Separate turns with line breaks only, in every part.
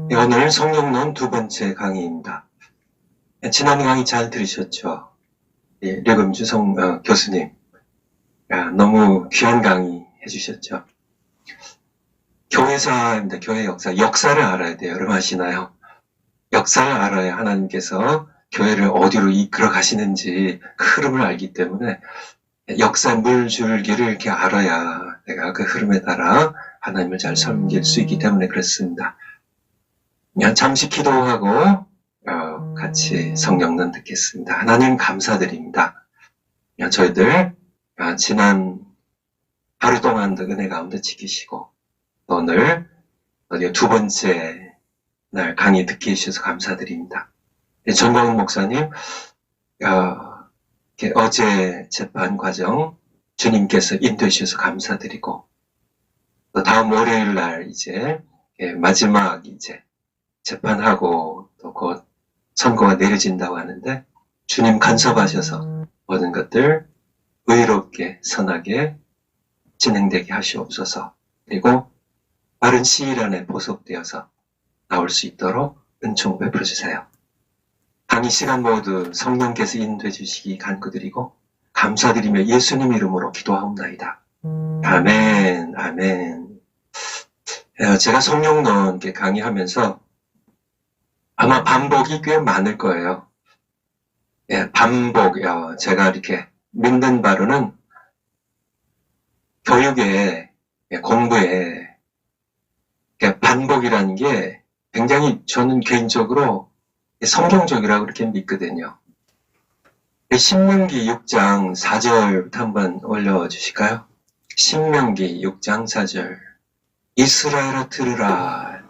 네, 오늘 성령론 두 번째 강의입니다. 지난 강의 잘 들으셨죠? 예, 류금주 교수님. 너무 귀한 강의 해주셨죠? 교회사입니다. 교회 역사. 역사를 알아야 돼요. 여러분 아시나요? 역사를 알아야 하나님께서 교회를 어디로 이끌어 가시는지 그 흐름을 알기 때문에 역사 물줄기를 이렇게 알아야 내가 그 흐름에 따라 하나님을 잘 섬길 수 있기 때문에 그렇습니다. 잠시 기도하고 같이 성령론 듣겠습니다. 하나님 감사드립니다. 저희들 지난 하루 동안도 은혜 가운데 지키시고 오늘 두 번째 날 강의 듣게 해주셔서 감사드립니다. 전광훈 목사님 어제 재판 과정 주님께서 인도해 주셔서 감사드리고 또 다음 월요일 날 이제 마지막 이제 재판하고 또 곧 선고가 내려진다고 하는데 주님 간섭하셔서 모든 것들 의롭게 선하게 진행되게 하시옵소서. 그리고 빠른 시일 안에 보석되어서 나올 수 있도록 은총 베풀어 주세요. 강의 시간 모두 성령께서 인도해 주시기 간구드리고 감사드리며 예수님 이름으로 기도하옵나이다. 아멘, 아멘. 제가 성령론 강의하면서 아마 반복이 꽤 많을 거예요. 반복. 제가 이렇게 믿는 바로는 교육에, 공부에 반복이라는 게 굉장히 저는 개인적으로 성경적이라고 그렇게 믿거든요. 신명기 6장 4절부터 한번 올려주실까요? 신명기 6장 4절. 이스라엘아 들으라.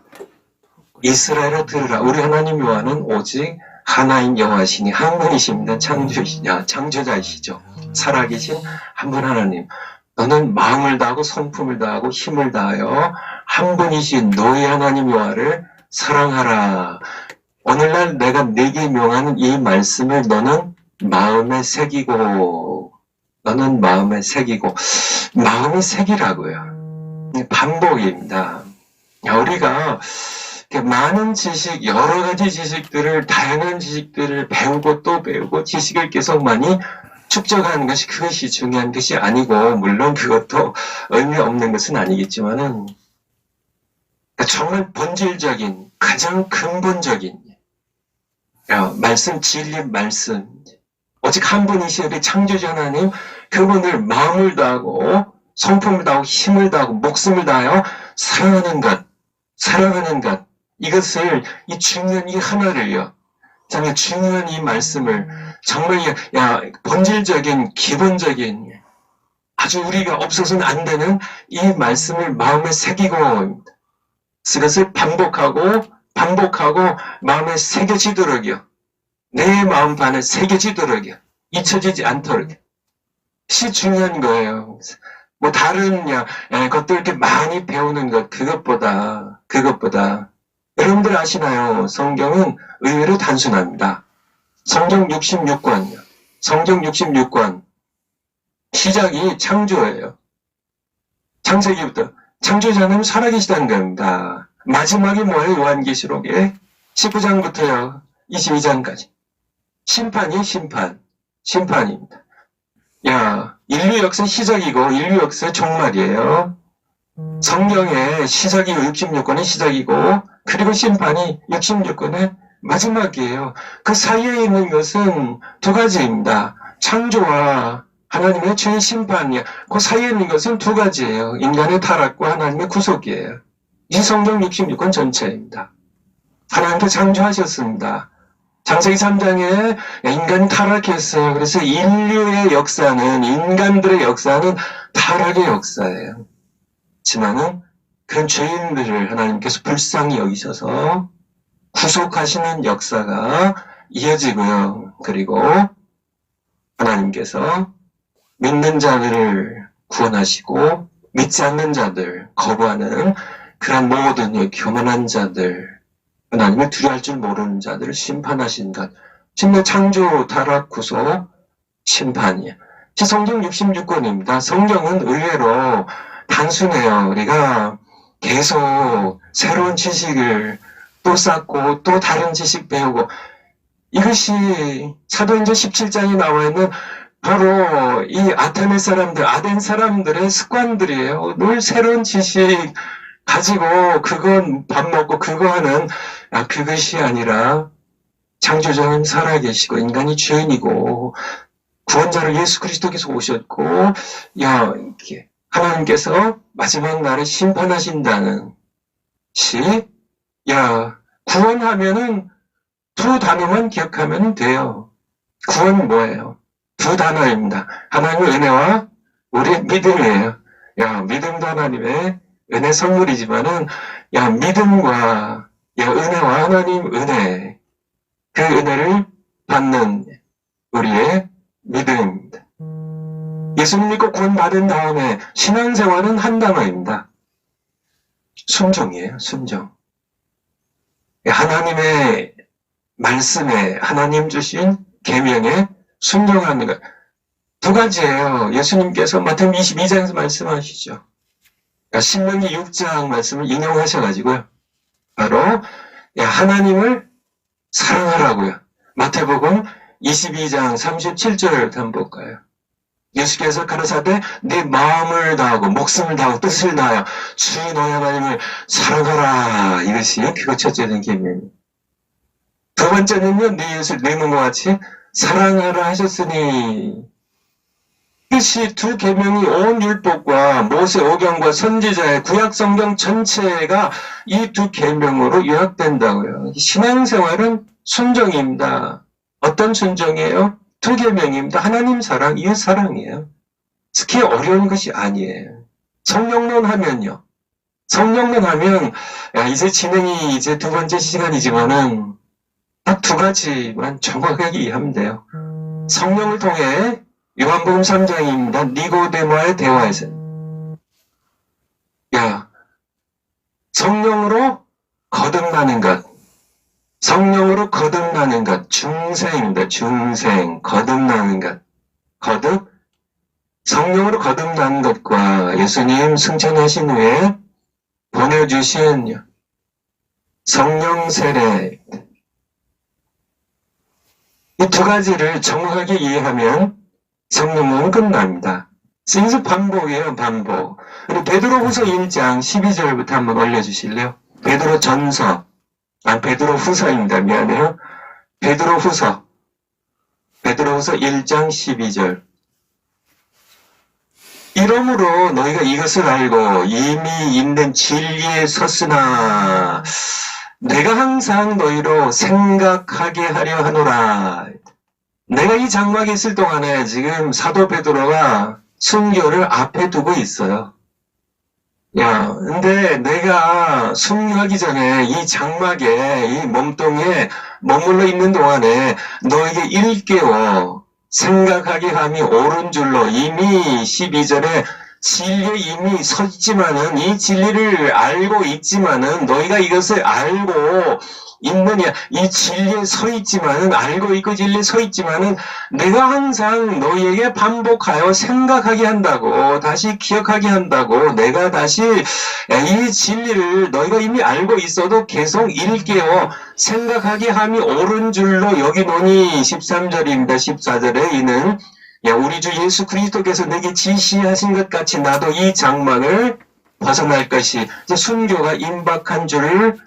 이스라엘아 들으라. 우리 하나님 여호와는 오직 하나인 여호와시니 한 분이십니다. 창조자이시죠. 살아계신 한 분 하나님. 너는 마음을 다하고 성품을 다하고 힘을 다하여 한 분이신 너희 하나님 여호와를 사랑하라. 오늘날 내가 네게 명하는 이 말씀을 너는 마음에 새기고 마음이 새기라고요. 반복입니다. 우리가 많은 지식, 여러 가지 지식들을, 다양한 지식들을 배우고 또 배우고 지식을 계속 많이 축적하는 것이 그것이 중요한 것이 아니고, 물론 그것도 의미 없는 것은 아니겠지만은, 정말 본질적인, 가장 근본적인, 말씀, 진리 말씀, 오직 한 분이신 우리 창조주 하나님, 그분을 마음을 다하고, 성품을 다하고, 힘을 다하고, 목숨을 다하여 사랑하는 것, 이것을, 이 중요한 이 하나를요, 정말 중요한 이 말씀을, 정말, 본질적인, 기본적인, 아주 우리가 없어서는 안 되는 이 말씀을 마음에 새기고, 그것을 반복하고, 마음에 새겨지도록이요. 내 마음 반에 새겨지도록이요. 잊혀지지 않도록. 그것이 중요한 거예요. 뭐 다른 것들 이렇게 많이 배우는 것 그것보다 여러분들 아시나요? 성경은 의외로 단순합니다. 성경 66권 시작이 창조예요. 창세기부터 창조자는 살아계시다는 겁니다. 마지막이 뭐예요? 요한계시록에 19장부터요 22장까지 심판입니다. 인류 역사 시작이고 인류 역사의 종말이에요. 성경의 시작이 66권의 시작이고 그리고 심판이 66권의 마지막이에요. 그 사이에 있는 것은 두 가지입니다. 창조와 하나님의 죄의 심판이야. 그 사이에 있는 것은 두 가지예요. 인간의 타락과 하나님의 구속이에요. 이 성경 66권 전체입니다. 하나님께서 창조하셨습니다. 창세기 3장에 인간이 타락했어요. 그래서 인류의 역사는, 인간들의 역사는 타락의 역사예요. 하지만은 그런 죄인들을 하나님께서 불쌍히 여기셔서 구속하시는 역사가 이어지고요. 그리고 하나님께서 믿는 자들을 구원하시고 믿지 않는 자들, 거부하는 그런 모든 교만한 자들, 하나님을 두려워할 줄 모르는 자들을 심판하신 것. 지금 창조, 타락, 구속, 심판이에요. 성경 66권입니다. 성경은 의외로 단순해요. 우리가 계속 새로운 지식을 또 쌓고 또 다른 지식 배우고 이것이 사도행전 17장에 나와 있는 바로 이 아테네 사람들, 아덴 사람들의 습관들이에요. 늘 새로운 지식 가지고 그건 밥 먹고 그거 하는 그것이 아니라 창조자는 살아계시고 인간이 죄인이고 구원자를 예수 그리스도께서 오셨고 이렇게 하나님께서 마지막 날에 심판하신다는 구원하면은 두 단어만 기억하면 돼요. 구원 뭐예요? 두 단어입니다. 하나님의 은혜와 우리의 믿음이에요. 믿음도 하나님의 은혜 선물이지만은, 믿음과, 은혜와 하나님 은혜, 그 은혜를 받는 우리의 믿음입니다. 예수님 믿고 구원받은 다음에 신앙생활은 한 단어입니다. 순종이에요, 순종. 하나님의 말씀에, 하나님 주신 계명에 순종하는 것. 두 가지예요. 예수님께서 마태복음 22장에서 말씀하시죠. 신명기 6장 말씀을 인용하셔가지고요. 바로 하나님을 사랑하라고요. 마태복음 22장 37절을 한번 볼까요? 예수께서 가라사대 내 마음을 다하고 목숨을 다하고 뜻을 다하여 주 너의 하나님을 사랑하라. 이것이 그거 첫째는 계명이에요. 두 번째는요. 내 이웃을 내 몸과 같이 사랑하라 하셨으니 이것이 두 계명이 온 율법과 모세 오경과 선지자의 구약 성경 전체가 이 두 계명으로 요약된다고요. 신앙생활은 순종입니다. 어떤 순종이에요? 두 계명입니다. 하나님 사랑, 이웃 사랑이에요. 특히 어려운 것이 아니에요. 성령론 하면요. 성령론 하면 이제 진행이 이제 두 번째 시간이지만은 딱 두 가지만 정확하게 이해하면 돼요. 성령을 통해 요한복음 3장입니다. 니고데모와의 대화에서 성령으로 거듭나는 것, 성령으로 거듭나는 것, 중생입니다. 중생, 거듭나는 것, 거듭, 성령으로 거듭나는 것과 예수님 승천하신 후에 보내주신 성령 세례, 이 두 가지를 정확하게 이해하면 성령은 끝납니다. 그래서 반복이에요, 반복. 그리고 베드로후서 1장 12절부터 한번 올려주실래요? 베드로전서, 베드로후서입니다. 미안해요. 베드로후서 1장 12절. 이러므로 너희가 이것을 알고 이미 있는 진리에 섰으나 내가 항상 너희로 생각하게 하려 하노라. 내가 이 장막에 있을 동안에 지금 사도 베드로가 순교를 앞에 두고 있어요. 근데 내가 순교하기 전에 이 장막에, 이 몸뚱이에 머물러 있는 동안에 너에게 일깨워 생각하게 함이 옳은 줄로 이미 12절에 진리에 이미 서 있지만은 이 진리를 알고 있지만은 너희가 이것을 알고 있느냐, 이 진리에 서 있지만은 알고 있고 진리에 서 있지만은 내가 항상 너희에게 반복하여 생각하게 한다고, 다시 기억하게 한다고, 내가 다시 이 진리를 너희가 이미 알고 있어도 계속 일깨워 생각하게 함이 옳은 줄로 여기노니 13절입니다. 14절에 이는 우리 주 예수 그리스도께서 내게 지시하신 것 같이 나도 이 장막을 벗어날 것이 이제 순교가 임박한 줄을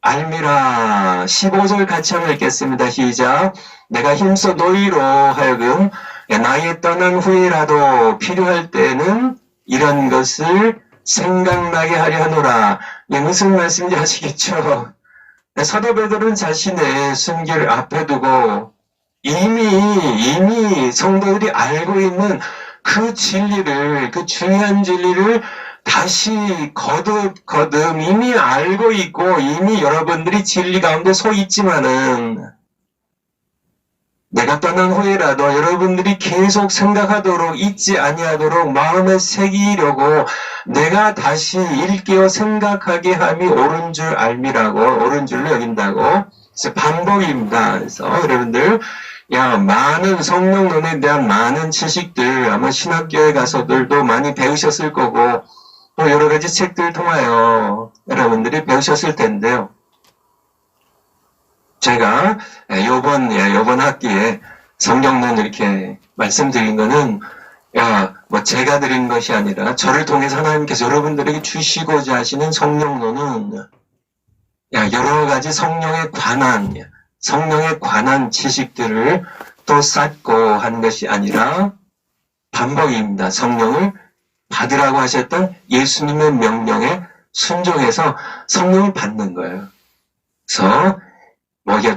알미라. 15절 같이 한번 읽겠습니다. 시작. 내가 힘써 너희로 하여금 나의 떠난 후에라도 필요할 때는 이런 것을 생각나게 하려 하노라. 무슨 말씀인지 아시겠죠? 사도 베드로는 자신의 순교를 앞에 두고 이미 성도들이 알고 있는 그 진리를, 그 중요한 진리를 다시 거듭 이미 알고 있고 이미 여러분들이 진리 가운데 서 있지만은 내가 떠난 후에라도 여러분들이 계속 생각하도록 잊지 아니하도록 마음에 새기려고 내가 다시 일깨워 생각하게 함이 옳은 줄 알미라고, 옳은 줄로 여긴다고. 그래서 반복입니다. 그래서 여러분들 많은 성령론에 대한 많은 지식들 아마 신학교에 가서들도 많이 배우셨을 거고 또 여러 가지 책들 통하여 여러분들이 배우셨을 텐데요. 제가 요번 학기에 성경론 이렇게 말씀드린 거는 뭐 제가 드린 것이 아니라 저를 통해서 하나님께서 여러분들에게 주시고자 하시는 성령론은 여러 가지 성령에 관한 지식들을 또 쌓고 한 것이 아니라 반복입니다. 성령을 받으라고 하셨던 예수님의 명령에 순종해서 성령을 받는 거예요. 그래서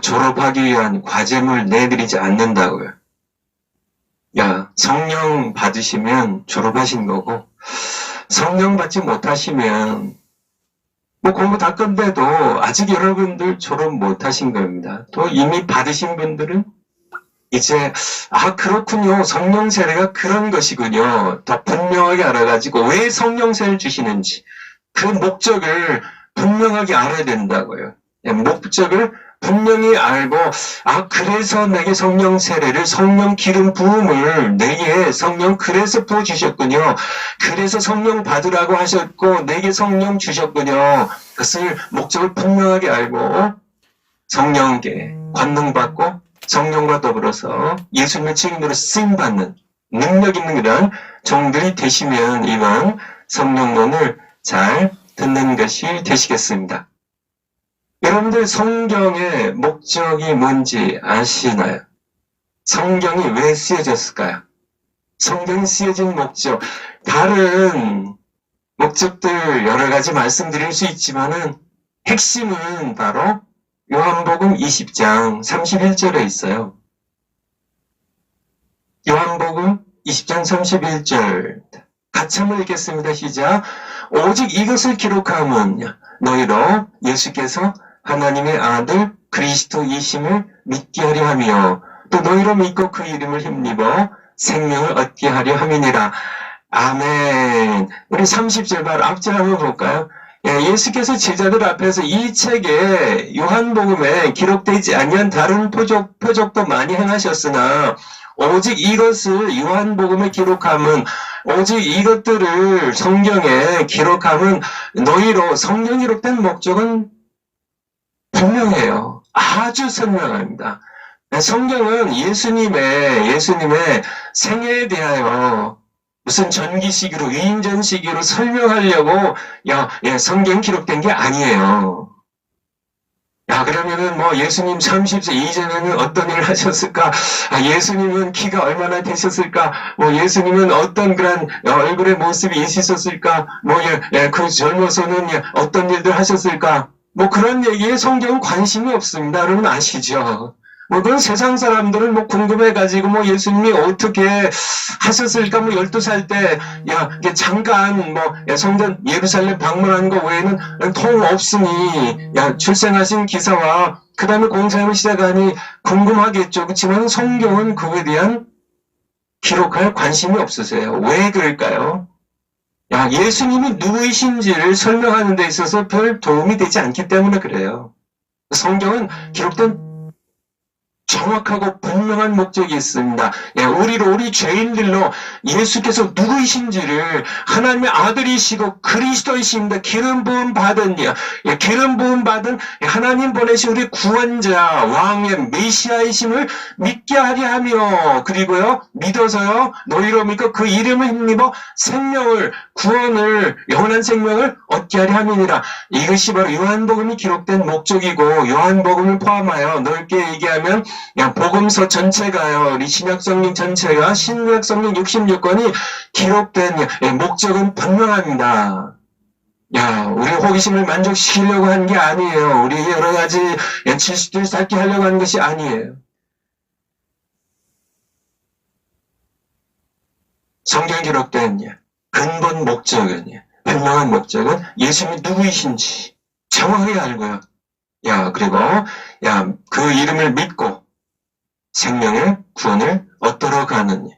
졸업하기 위한 과제물 내드리지 않는다고요. 성령 받으시면 졸업하신 거고, 성령 받지 못하시면 공부 다 끝내도 아직 여러분들 졸업 못하신 겁니다. 또 이미 받으신 분들은 이제 그렇군요. 성령 세례가 그런 것이군요. 더 분명하게 알아가지고 왜 성령 세례를 주시는지 그 목적을 분명하게 알아야 된다고요. 목적을 분명히 알고 그래서 내게 성령 세례를, 성령 기름 부음을 내게 성령 그래서 부어주셨군요. 그래서 성령 받으라고 하셨고 내게 성령 주셨군요. 그것을 목적을 분명하게 알고 성령께 권능받고 성령과 더불어서 예수님의 증인으로 쓰임받는 능력 있는 그런 종들이 되시면 이번 성령론을 잘 듣는 것이 되시겠습니다. 여러분들 성경의 목적이 뭔지 아시나요? 성경이 왜 쓰여졌을까요? 성경이 쓰여진 목적, 다른 목적들 여러 가지 말씀드릴 수 있지만은 핵심은 바로 요한복음 20장 31절에 있어요. 요한복음 20장 31절 같이 한번 읽겠습니다. 시작. 오직 이것을 기록함은 너희로 예수께서 하나님의 아들 그리스도이심을 믿게 하려 하며 또 너희로 믿고 그 이름을 힘입어 생명을 얻게 하려 함이니라. 아멘. 우리 30절 바로 앞절 한번 볼까요? 예수께서 제자들 앞에서 이 책에 요한복음에 기록되지 아니한 다른 표적도 많이 행하셨으나 오직 이것을 요한복음에 기록함은, 오직 이것들을 성경에 기록함은 너희로, 성경 기록된 목적은 분명해요. 아주 선명합니다. 성경은 예수님의 생애에 대하여 무슨 전기시기로, 위인전시기로 설명하려고 성경 기록된 게 아니에요. 그러면은 예수님 30세 이전에는 어떤 일을 하셨을까? 예수님은 키가 얼마나 되셨을까? 예수님은 어떤 그런 얼굴의 모습이 있으셨을까? 그 젊어서는 어떤 일들 하셨을까? 그런 얘기에 성경은 관심이 없습니다. 여러분 아시죠? 그건 세상 사람들은 궁금해가지고 예수님이 어떻게 하셨을까? 12살 때, 잠깐 성전 예루살렘 방문한 거 외에는 통 없으니, 출생하신 기사와 그 다음에 공생을 시작하니 궁금하겠죠. 그렇지만 성경은 그거에 대한 기록할 관심이 없으세요. 왜 그럴까요? 예수님이 누구이신지를 설명하는 데 있어서 별 도움이 되지 않기 때문에 그래요. 성경은 기록된 정확하고 분명한 목적이 있습니다. 우리 죄인들로 예수께서 누구이신지를, 하나님의 아들이시고 그리스도이십니다. 기름 부음 받은 하나님 보내신 우리 구원자, 왕의 메시아이심을 믿게 하려 하며, 그리고요 믿어서요 너희로 믿고 그 이름을 힘입어 생명을, 구원을, 영원한 생명을 얻게 하려 함이니라. 이것이 바로 요한복음이 기록된 목적이고, 요한복음을 포함하여 넓게 얘기하면 복음서 전체가요, 우리 신약성경 전체가, 신약성경 66권이 기록된 목적은 분명합니다. 우리 호기심을 만족시키려고 한 게 아니에요. 우리 여러 가지 지식들 쌓게 하려고 한 것이 아니에요. 성경 기록된 근본 목적은, 분명한 목적은 예수님이 누구이신지 정확하게 알고요. 그리고 그 이름을 믿고 생명의 구원을 얻도록 하는.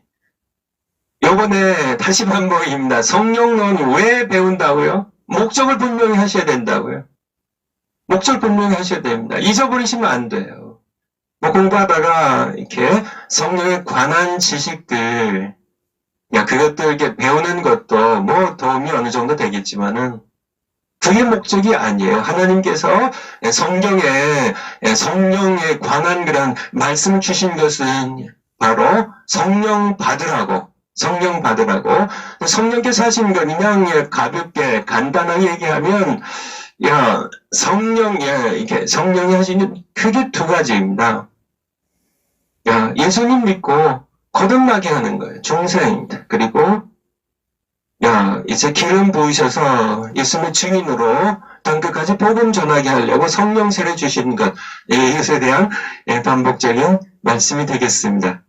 요번에 다시 반복입니다. 성령론 왜 배운다고요? 목적을 분명히 하셔야 된다고요. 목적을 분명히 하셔야 됩니다. 잊어버리시면 안 돼요. 공부하다가 이렇게 성령에 관한 지식들, 그것들 이렇게 배우는 것도 도움이 어느 정도 되겠지만은, 그게 목적이 아니에요. 하나님께서 성경에 성령에 관한 그런 말씀 주신 것은 바로 성령 받으라고 성령께서 하신 건 그냥 가볍게 간단하게 얘기하면 이게 성령이 하시는 크게 두 가지입니다. 예수님 믿고 거듭나게 하는 거예요. 중생입니다. 그리고 이제 기름 부으셔서 예수님의 증인으로 땅끝까지 복음 전하게 하려고 성령 세례 주신 것, 이것에 대한 반복적인 말씀이 되겠습니다.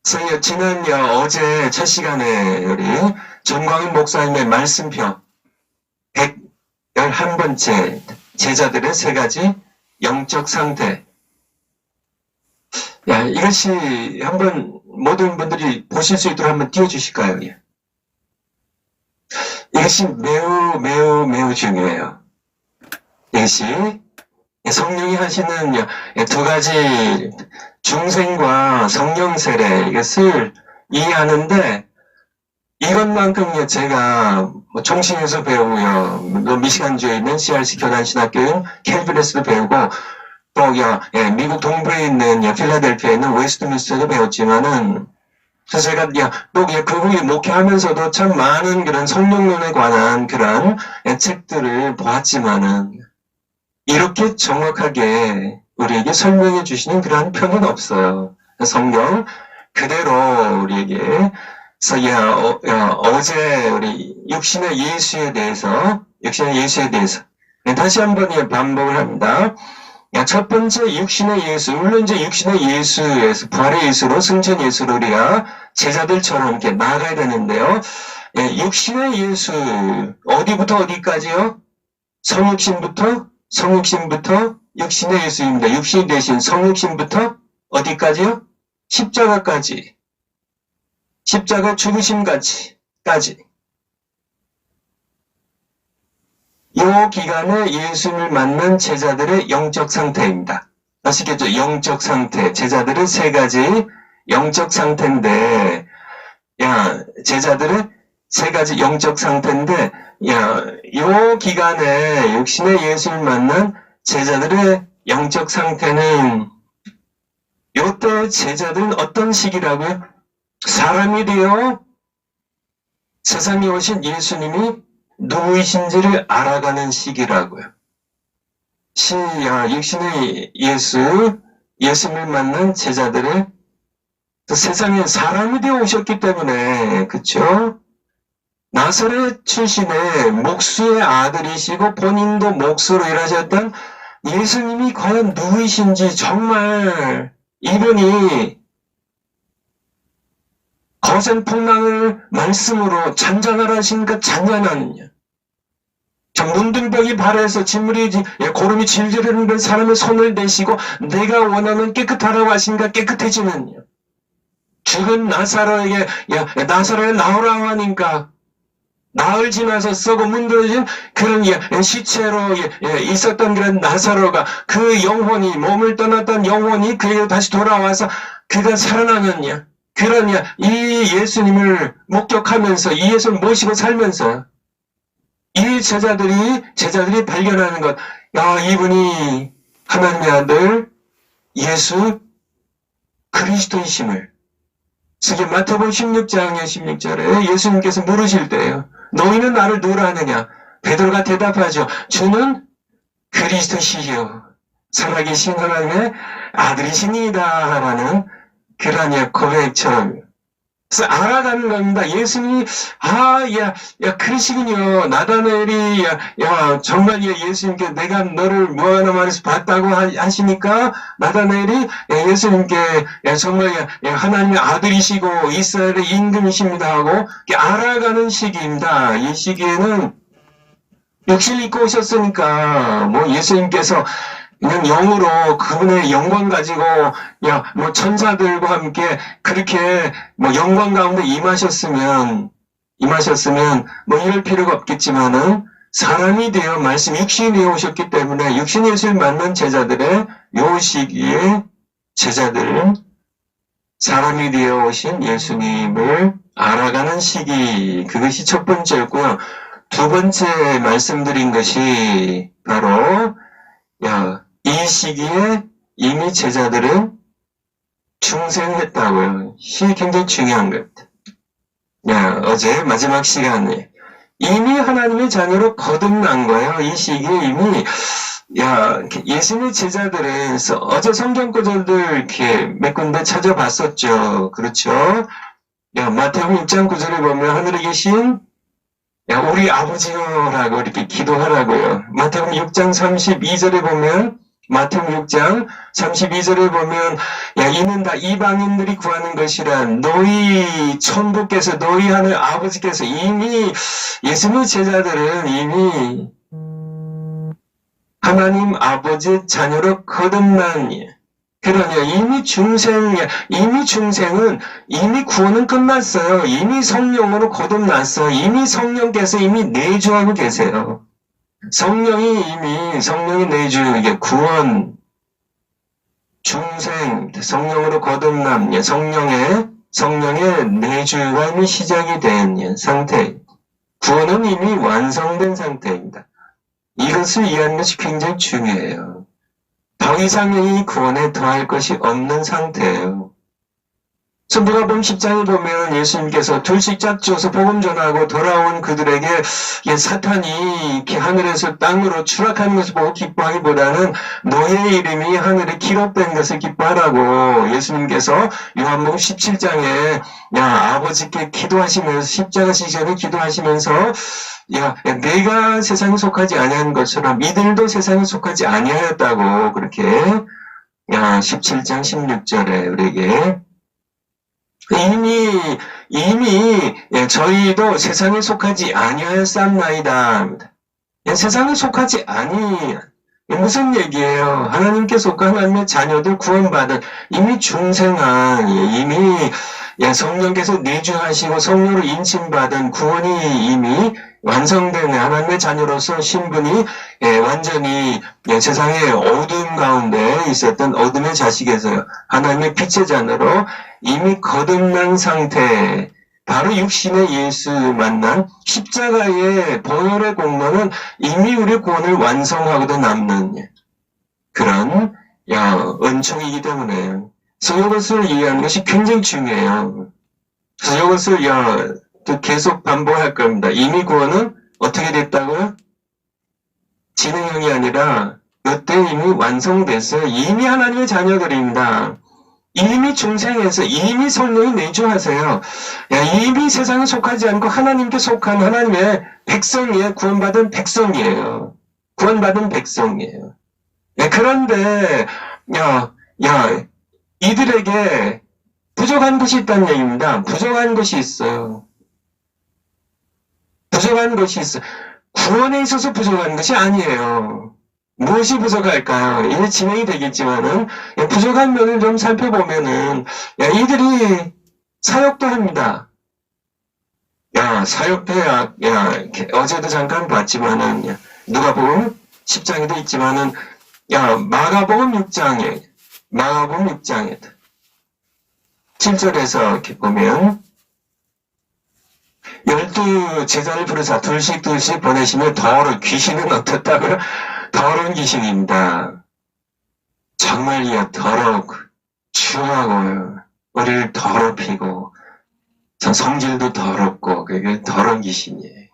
그래서 지난 어제 첫 시간에 우리 전광인 목사님의 말씀표 111번째 제자들의 세 가지 영적 상태. 이것이 한번 모든 분들이 보실 수 있도록 한번 띄워주실까요? 이것이 매우 중요해요. 이것이 성령이 하시는 두 가지 중생과 성령 세례, 이것을 이해하는데, 이것만큼 제가 총신에서 배우고요, 미시간주에 있는 CRC 교단신학교인 캘빈에서도 배우고, 또 미국 동부에 있는 필라델피아에 있는 웨스트민스터도 배웠지만은, 그래서 제가 또 그분이 목회하면서도 참 많은 그런 성령론에 관한 그런 책들을 보았지만은, 이렇게 정확하게 우리에게 설명해 주시는 그러한 표는 없어요. 성경 그대로 우리에게 어제 우리 육신의 예수에 대해서 다시 한번 반복을 합니다. 첫 번째 육신의 예수, 물론 이제 육신의 예수에서 부활의 예수로 승천 예수로 우리가 제자들처럼 이렇게 나아가야 되는데요. 육신의 예수 어디부터 어디까지요? 성육신부터 육신의 예수입니다. 육신 대신 성육신부터 어디까지요? 십자가까지. 십자가 죽으심까지. 이 기간에 예수님을 만난 제자들의 영적 상태입니다. 아시겠죠? 영적 상태. 제자들의 세 가지 영적 상태인데, 제자들의 세 가지 영적 상태인데, 요 기간에 육신의 예수를 만난 제자들의 영적 상태는, 요때 제자들은 어떤 시기라고요? 사람이 되어 세상에 오신 예수님이 누구이신지를 알아가는 시기라고요. 육신의 예수님을 만난 제자들의 세상에 사람이 되어 오셨기 때문에, 그쵸? 나사렛 출신의 목수의 아들이시고 본인도 목수로 일하셨던 예수님이 과연 누구이신지 정말 이분이 거센 풍랑을 말씀으로 잔잔하라 하시니까 잔잔하느냐, 문둥병이 발에서 고름이 질질 흐르는 사람의 손을 대시고 내가 원하면 깨끗하라고 하시니까 깨끗해지느냐, 죽은 나사로에게 나사로에 나오라고 하니까 나흘 지나서 썩어 문드러진 그런 시체로 있었던 그런 나사로가 그 영혼이, 몸을 떠났던 영혼이 그에게 다시 돌아와서 그가 살아나느냐, 그러냐, 이 예수님을 목격하면서 이 예수를 모시고 살면서 이 제자들이 발견하는 것, 이분이 하나님의 아들 예수 그리스도이심을. 그게 마태복음 16장의 16절에 예수님께서 물으실 때예요. 너희는 나를 누구라 하느냐? 베드로가 대답하죠. 주는 그리스도시요 살아계신 하나님의 아들이시니이다 라는 그런 고백처럼. 그래서 알아가는 겁니다. 예수님이 그러시군요. 나다나엘이 정말 예수님께 내가 너를 무화과나무 아래서 봤다고 하시니까 나다나엘이 예수님께 정말 하나님의 아들이시고 이스라엘의 임금이십니다 하고 알아가는 시기입니다. 이 시기에는 육신을 입고 오셨으니까 예수님께서 그냥 영으로 그분의 영광 가지고 천사들과 함께 그렇게 영광 가운데 임하셨으면 이럴 필요가 없겠지만은 사람이 되어 육신이 되어 오셨기 때문에 육신 예수를 만난 제자들의 요 시기에 제자들은 사람이 되어 오신 예수님을 알아가는 시기, 그것이 첫 번째였고요. 두 번째 말씀드린 것이 바로 이 시기에 이미 제자들은 충생했다고요. 이게 굉장히 중요한 겁니다. 어제 마지막 시간에 이미 하나님의 자녀로 거듭난 거예요. 이 시기에 이미 예수님의 제자들은 어제 성경 구절들 이렇게 몇 군데 찾아봤었죠. 그렇죠? 마태복음 6장 9절에 보면 하늘에 계신 우리 아버지요라고 이렇게 기도하라고요. 마태복음 6장 32절에 보면 마태복음 6장 32절에 보면 이는 다 이방인들이 구하는 것이란 너희 천부께서 너희 하늘 아버지께서 이미 예수님의 제자들은 이미 하나님 아버지의 자녀로 거듭난 그러냐 이미 중생은 이미 구원은 끝났어요. 이미 성령으로 거듭났어요. 이미 성령께서 이미 내주하고 계세요. 성령이 내주 이게 구원 중생 성령으로 거듭남 성령의 내주가 이미 시작이 된 상태. 구원은 이미 완성된 상태입니다. 이것을 이해하는 것이 굉장히 중요해요. 더 이상의 이 구원에 더할 것이 없는 상태예요. 누가복음 10장에 보면 예수님께서 둘씩 짝지어서 복음 전하고 돌아온 그들에게 사탄이 이렇게 하늘에서 땅으로 추락하는 것을 보고 기뻐하기보다는 너의 이름이 하늘에 기록된 것을 기뻐하라고 예수님께서 요한복음 17장에 아버지께 기도하시면서 십자가 지시를 기도하시면서 내가 세상에 속하지 아니한 것처럼 이들도 세상에 속하지 아니하였다고 그렇게 17장 16절에 우리에게 이미 저희도 세상에 속하지 아니하였사옵나이다. 세상에 속하지 아니 무슨 얘기예요? 하나님께 속한 하나님의 자녀들 구원받은 이미 중생한 이미 성령께서 내주하시고 성령으로 인침받은 구원이 이미 완성된 하나님의 자녀로서 신분이 완전히 세상의 어둠 가운데 있었던 어둠의 자식에서 하나님의 빛의 자녀로 이미 거듭난 상태, 바로 육신의 예수 만난 십자가의 보혈의 공로는 이미 우리 구원을 완성하고도 남는 그런 은총이기 때문에 그래서 이것을 이해하는 것이 굉장히 중요해요. 그래서 이것을 또 계속 반복할 겁니다. 이미 구원은 어떻게 됐다고요? 진행형이 아니라 이때 이미 완성돼서 이미 하나님의 자녀들입니다. 이미 중생에서 이미 성령이 내주하세요. 이미 세상에 속하지 않고 하나님께 속한 하나님의 백성이에요. 구원받은 백성이에요. 구원받은 백성이에요. 그런데 이들에게 부족한 것이 있다는 얘기입니다. 부족한 것이 있어요. 부족한 것이 있어요. 구원에 있어서 부족한 것이 아니에요. 무엇이 부족할까요? 이제 진행이 되겠지만은 부족한 면을 좀 살펴보면은 이들이 사역도 합니다. 사역도 해야 어제도 잠깐 봤지만은 누가복음 10장에도 있지만은 마가복음 6장에 7절에서 이렇게 보면 12 제자를 부르사 둘씩 보내시며 귀신은 어떻다고요? 더러운 귀신입니다. 정말 더럽고 추하고 우리를 더럽히고 성질도 더럽고 그게 더러운 귀신이에요.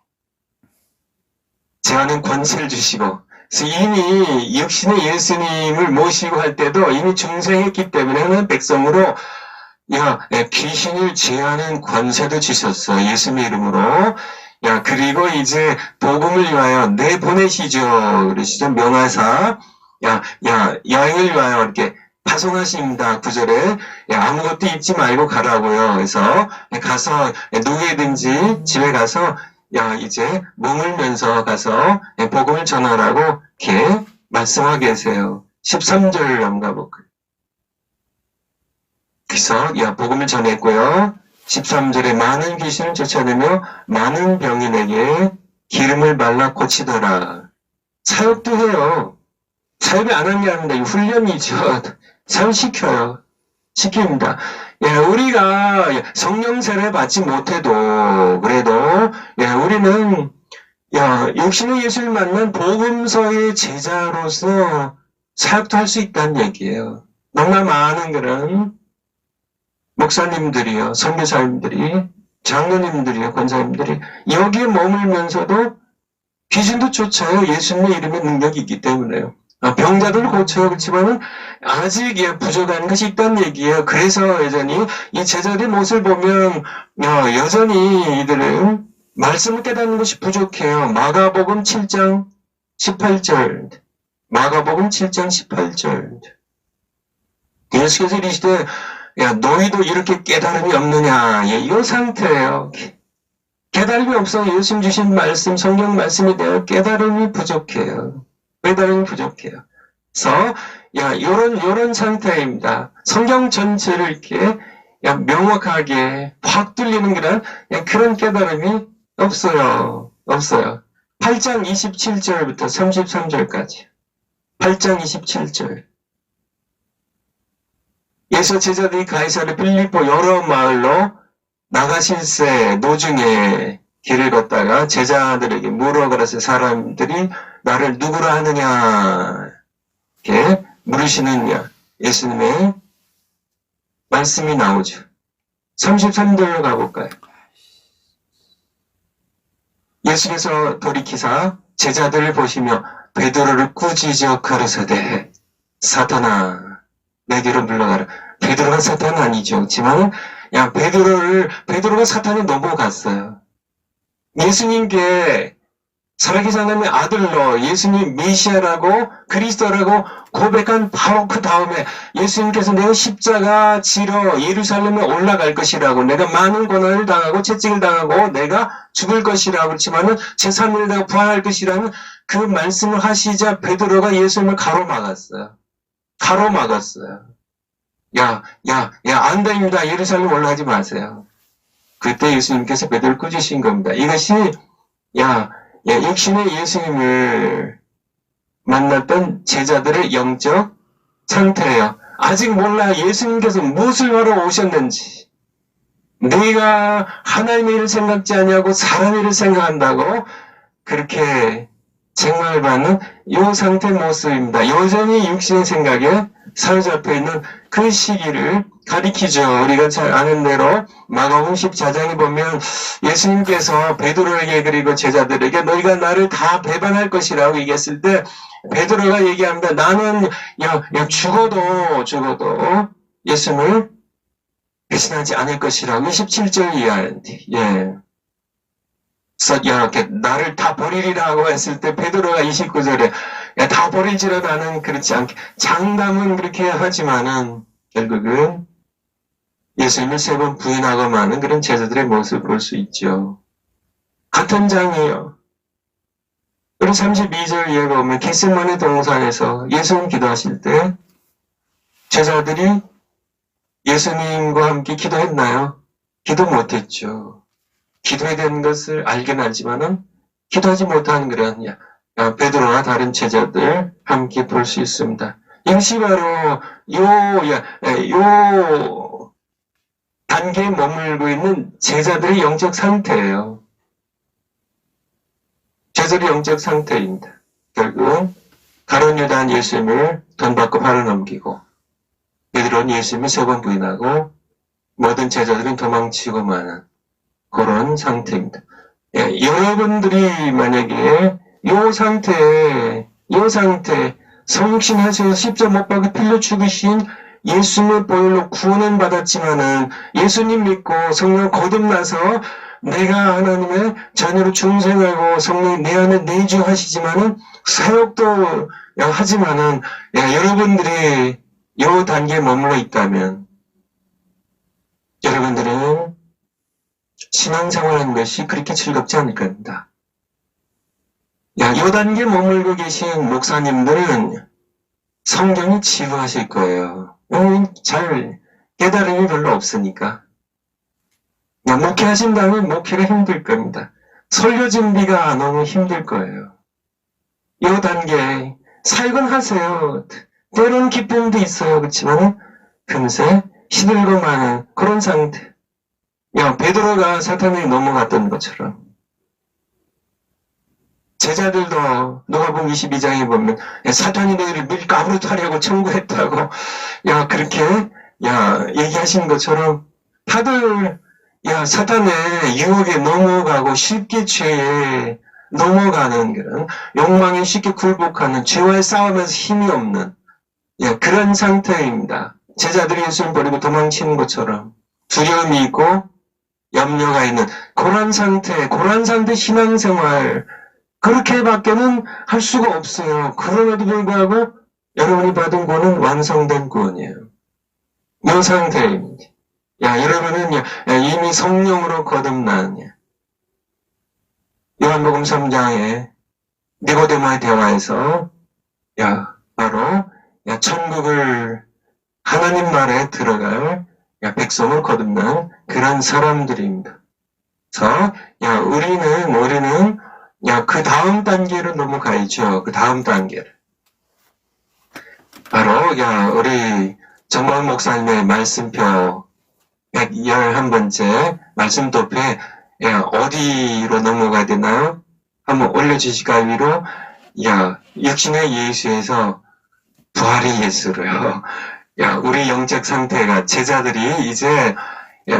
제한은 권세를 주시고 그래서 이미 육신의 예수님을 모시고 할 때도 이미 중생했기 때문에 하나님 백성으로 귀신을 제하는 권세도 주셨어. 예수님의 이름으로. 그리고 이제 복음을 위하여 내보내시죠. 그러시죠. 명하사 여행을 위하여 이렇게 파송하십니다. 9절에 아무것도 입지 말고 가라고요. 그래서 가서 누구든지 집에 가서 이제 머물면서 가서 복음을 전하라고 이렇게 말씀하고 계세요. 13절 한번 가볼까요? 그래서 복음을 전했고요. 13절에 많은 귀신을 쫓아내며 많은 병인에게 기름을 발라 고치더라. 사역도 해요. 사역이 안 하는 게 아닙니다. 훈련이죠. 사역시켜요. 시킵니다. 우리가 성령 세례 받지 못해도 그래도 우리는 육신의 예수를 만난 복음서의 제자로서 사역도 할 수 있다는 얘기예요. 너무나 많은 그런 목사님들이요, 선교사님들이, 장로님들이요, 권사님들이 여기에 머물면서도 귀신도 쫓아요. 예수님의 이름의 능력이 있기 때문에요. 병자들을 고쳐요. 그렇지만은 아직 부족한 것이 있다는 얘기예요. 그래서 여전히 이 제자들의 모습을 보면 여전히 이들은 말씀을 깨닫는 것이 부족해요. 마가복음 7장 18절. 마가복음 7장 18절. 예수께서 이르시되 너희도 이렇게 깨달음이 없느냐. 이 상태예요. 깨달음이 없어. 예수님 주신 말씀, 성경 말씀에 대한 깨달음이 부족해요. 깨달음이 부족해요. 그래서 요런 상태입니다. 성경 전체를 이렇게 명확하게 확 뚫리는 그런 깨달음이 없어요. 8장 27절부터 33절까지. 8장 27절. 예수 제자들이 가이사르 빌립보 여러 마을로 나가실새 노중에 길을 걷다가 제자들에게 물어가라서 사람들이 나를 누구라 하느냐 이렇게 물으시느냐 예수님의 말씀이 나오죠. 33절로 가볼까요? 예수께서 돌이키사 제자들을 보시며 베드로를 꾸짖어 가라사대 사탄아 내게로 물러가라. 베드로가 사탄은 아니죠. 그렇지만 베드로가 사탄에 넘어갔어요. 예수님께 살아계신 하나님의 아들로 예수님 메시아라고 그리스도라고 고백한 바로 그 다음에 예수님께서 내가 십자가 지러 예루살렘에 올라갈 것이라고 내가 많은 고난을 당하고 채찍을 당하고 내가 죽을 것이라고 그렇지만은 제3일 내가 부활할 것이라는 그 말씀을 하시자 베드로가 예수님을 가로막았어요. 안 됩니다. 예루살렘 올라가지 마세요. 그때 예수님께서 베드로를 꾸짖으신 겁니다. 이것이 육신의 예수님을 만났던 제자들의 영적 상태예요. 아직 몰라 예수님께서 무엇을 하러 오셨는지. 네가 하나님의 일을 생각지 아니하고 사람의 일을 생각한다고 그렇게 책망을 이 상태의 모습입니다. 여전히 육신의 생각에 사로잡혀 있는 그 시기를 가리키죠. 우리가 잘 아는 대로 마가복음 14장에 보면 예수님께서 베드로에게 그리고 제자들에게 너희가 나를 다 배반할 것이라고 얘기했을 때 베드로가 얘기합니다. 나는 죽어도 예수님을 배신하지 않을 것이라고 27절 이하인데 이렇게 나를 다 버리리라고 했을 때 베드로가 29절에 다 버리지라 나는 그렇지 않게 장담은 그렇게 하지만은 결국은 예수님을 3번 부인하고 마는 그런 제자들의 모습을 볼 수 있죠. 같은 장이에요. 우리 32절 이해 보면 겟세마네 동산에서 예수님 기도하실 때 제자들이 예수님과 함께 기도했나요? 기도 못했죠. 기도해야 되는 것을 알긴 알지만은 기도하지 못하는 그런 베드로와 다른 제자들 함께 볼 수 있습니다. 이것이 바로 요 단계에 머물고 있는 제자들의 영적 상태예요. 제자들의 영적 상태입니다. 결국 가룟 유다는 예수님을 돈 받고 바로 넘기고 베드로는 예수님을 3번 부인하고 모든 제자들은 도망치고 마는 그런 상태입니다. 여러분들이 만약에 이 상태, 성육신 하셔서 십자 못 박아 필려 죽으신 예수님의 보혈로 구원은 받았지만은 예수님 믿고 성령 거듭나서 내가 하나님의 자녀로 중생하고 성령이 내 안에 내주하시지만은 사역도 하지만은 여러분들이 이 단계에 머물러 있다면 여러분들은 신앙생활하는 것이 그렇게 즐겁지 않을 겁니다. 이 단계에 머물고 계신 목사님들은 성경이 지루하실 거예요. 잘 깨달음이 별로 없으니까. 목회하신다면 목회가 힘들 겁니다. 설교 준비가 너무 힘들 거예요. 이 단계에 사역은 하세요. 때로는 기쁨도 있어요. 그렇지만 금세 시들고 마는 그런 상태. 베드로가 사탄에게 넘어갔던 것처럼 제자들도 누가복음 22장에 보면 사탄이 너희를 밀가부로 타려고 청구했다고 그렇게 얘기하신 것처럼 다들 사탄의 유혹에 넘어가고 쉽게 죄에 넘어가는 그런 욕망에 쉽게 굴복하는 죄와의 싸움에서 힘이 없는 그런 상태입니다. 제자들이 예수를 버리고 도망치는 것처럼 두려움이 있고 염려가 있는 그런 상태 신앙생활 그렇게밖에는 할 수가 없어요. 그럼에도 불구하고 여러분이 받은 구원은 완성된 구원이에요. 이 상태입니다. 여러분은 이미 성령으로 거듭난 요한복음 3장에 니고데모의 대화에서 바로 천국을 하나님 나라에 들어갈 백성을 거듭난 그런 사람들입니다. 그래서 우리는 그 다음 단계로 넘어가야죠. 그 다음 단계를. 바로 우리 정광 목사님의 말씀표 111번째 말씀 도표에 어디로 넘어가야 되나요? 한번 올려주실까요? 위로. 육신의 예수에서 부활의 예수로요. 우리 영적 상태가 제자들이 이제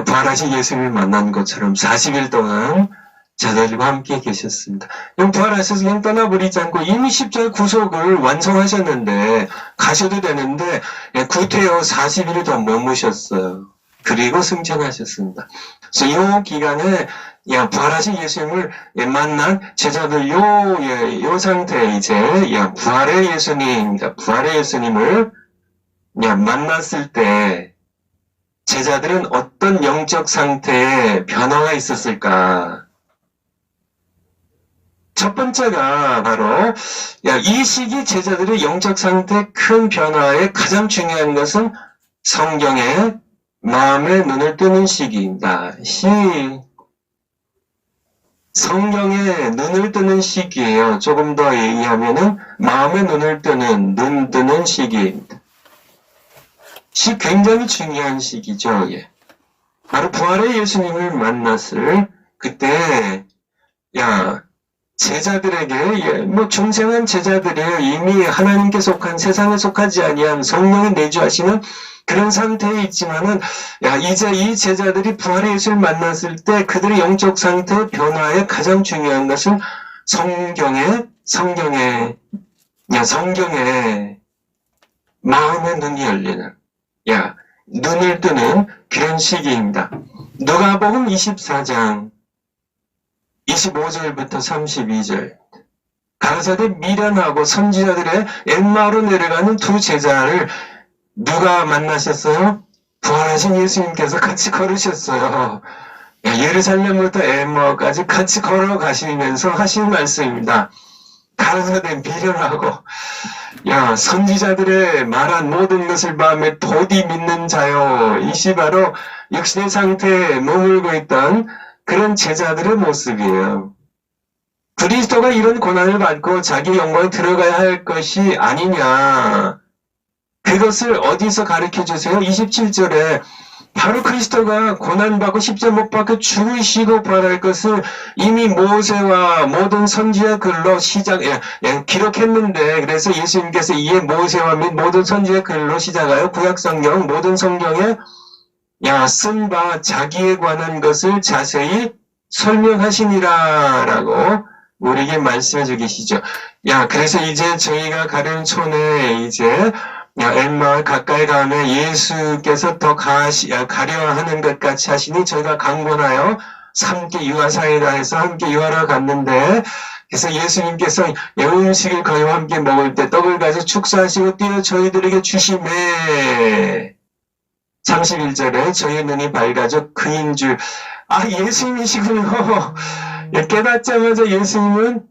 부활하신 예수님을 만난 것처럼 40일 동안 제자들과 함께 계셨습니다. 부활하셔서 그냥 떠나버리지 않고 이미 십자가 구속을 완성하셨는데 가셔도 되는데 구태여 40일을 더 머무셨어요. 그리고 승천하셨습니다. 그래서 이 기간에 부활하신 예수님을 만난 제자들 요 상태에 이제 부활의 예수님입니다. 부활의 예수님을 만났을 때 제자들은 어떤 영적 상태에 변화가 있었을까? 첫 번째가 바로 이 시기 제자들의 영적 상태 큰 변화의 가장 중요한 것은 성경에 마음의 눈을 뜨는 시기입니다. 성경에 눈을 뜨는 시기예요. 조금 더 얘기하면은 마음의 눈을 뜨는, 눈 뜨는 시기입니다. 굉장히 중요한 시기죠. 바로 부활의 예수님을 만났을 그때 제자들에게 중생한 제자들이에요. 이미 하나님께 속한 세상에 속하지 아니한 성령이 내주하시는 그런 상태에 있지만은 이제 이 제자들이 부활의 예수를 만났을 때 그들의 영적 상태의 변화에 가장 중요한 것은 성경에 마음의 눈이 열리는 눈을 뜨는 그런 시기입니다. 누가복음 24장 25절부터 32절 가라사대 미련하고 선지자들의 엠마오로 내려가는 두 제자를 누가 만나셨어요? 부활하신 예수님께서 같이 걸으셨어요. 예루살렘부터 엠마오까지 같이 걸어가시면서 하신 말씀입니다. 가라사대 미련하고 선지자들의 말한 모든 것을 마음에 도디 믿는 자요. 이시 바로 육신의 상태에 머물고 있던 그런 제자들의 모습이에요. 그리스도가 이런 고난을 받고 자기 영광에 들어가야 할 것이 아니냐. 그것을 어디서 가르쳐 주세요? 27절에 바로 그리스도가 고난받고 십자가 못 박혀 죽으시고 부활할 것을 이미 모세와 모든 선지자 글로 기록했는데 그래서 예수님께서 이에 모세와 및 모든 선지자 글로 시작하여 구약성경 모든 성경에 쓴 바 자기에 관한 것을 자세히 설명하시니라 라고 우리에게 말씀해 주고 계시죠. 그래서 이제 저희가 가는 촌에 이제 엠마을 가까이 가면 예수께서 더 가려 하는 것 같이 하시니 저희가 강권하여 함께 유아사이라 해서 함께 유아를 갔는데 그래서 예수님께서 음식을 거기와 함께 먹을 때 떡을 가져 축사하시고 띄어 저희들에게 주시매 31절에 저희 눈이 밝아져 그인 줄 예수님이시군요. 깨닫자마자 예수님은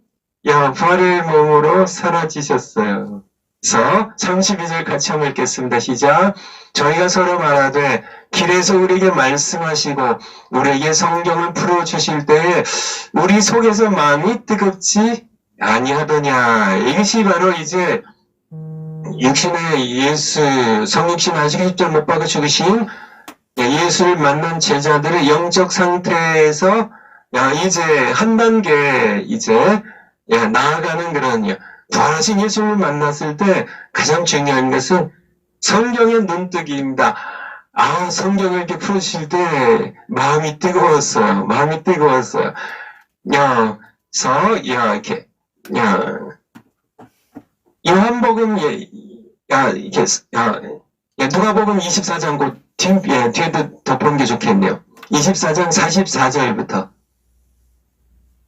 부활의 몸으로 사라지셨어요. 그래서 32절 같이 한번 읽겠습니다. 시작. 저희가 서로 말하되 길에서 우리에게 말씀하시고 우리에게 성경을 풀어주실 때에 우리 속에서 마음이 뜨겁지 아니하더냐. 이것이 바로 이제 육신의 예수 성육신 하시고 십자가 못 박아 죽으신 예수를 만난 제자들의 영적 상태에서 이제 한 단계 이제 나아가는 그런 부활하신 예수님을 만났을 때 가장 중요한 것은 성경의 눈뜨기입니다. 성경을 이렇게 풀으실 때 마음이 뜨거웠어요. 마음이 뜨거웠어요. 이렇게, 요한복음, 누가복음 24장 곧 뒤에도 덮어놓은 게 좋겠네요. 24장 44절부터.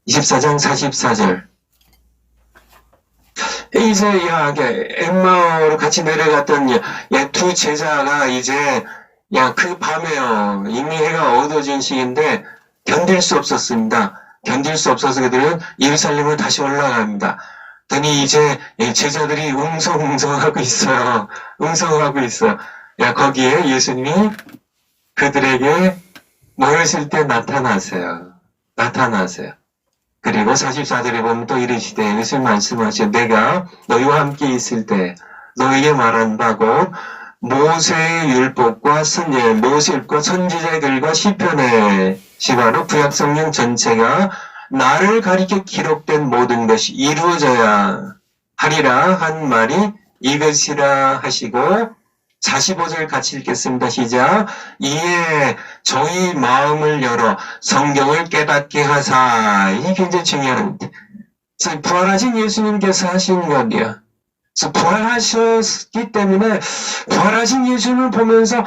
24장 44절. 이제 엠마오로 같이 내려갔던 두 제자가 이제 그 밤에요. 이미 해가 어두워진 시기인데 견딜 수 없었습니다. 견딜 수 없어서 그들은 예루살렘으로 다시 올라갑니다. 그러니 이제 제자들이 웅성웅성하고 있어요. 웅성하고 있어요. 거기에 예수님이 그들에게 모였을 때 나타나세요. 그리고 44절에 보면 또 이르시되 예수님 말씀하시오. 내가 너희와 함께 있을 때 너희에게 말한 바고 모세의 율법과 모세율과 선지자의 글과 시편의 시바로 구약성경 전체가 나를 가리켜 기록된 모든 것이 이루어져야 하리라 한 말이 이것이라 하시고 45절 같이 읽겠습니다. 시작. 이에 저희 마음을 열어 성경을 깨닫게 하사. 이게 굉장히 중요합니다. 부활하신 예수님께서 하신 건데요. 부활하셨기 때문에 부활하신 예수님을 보면서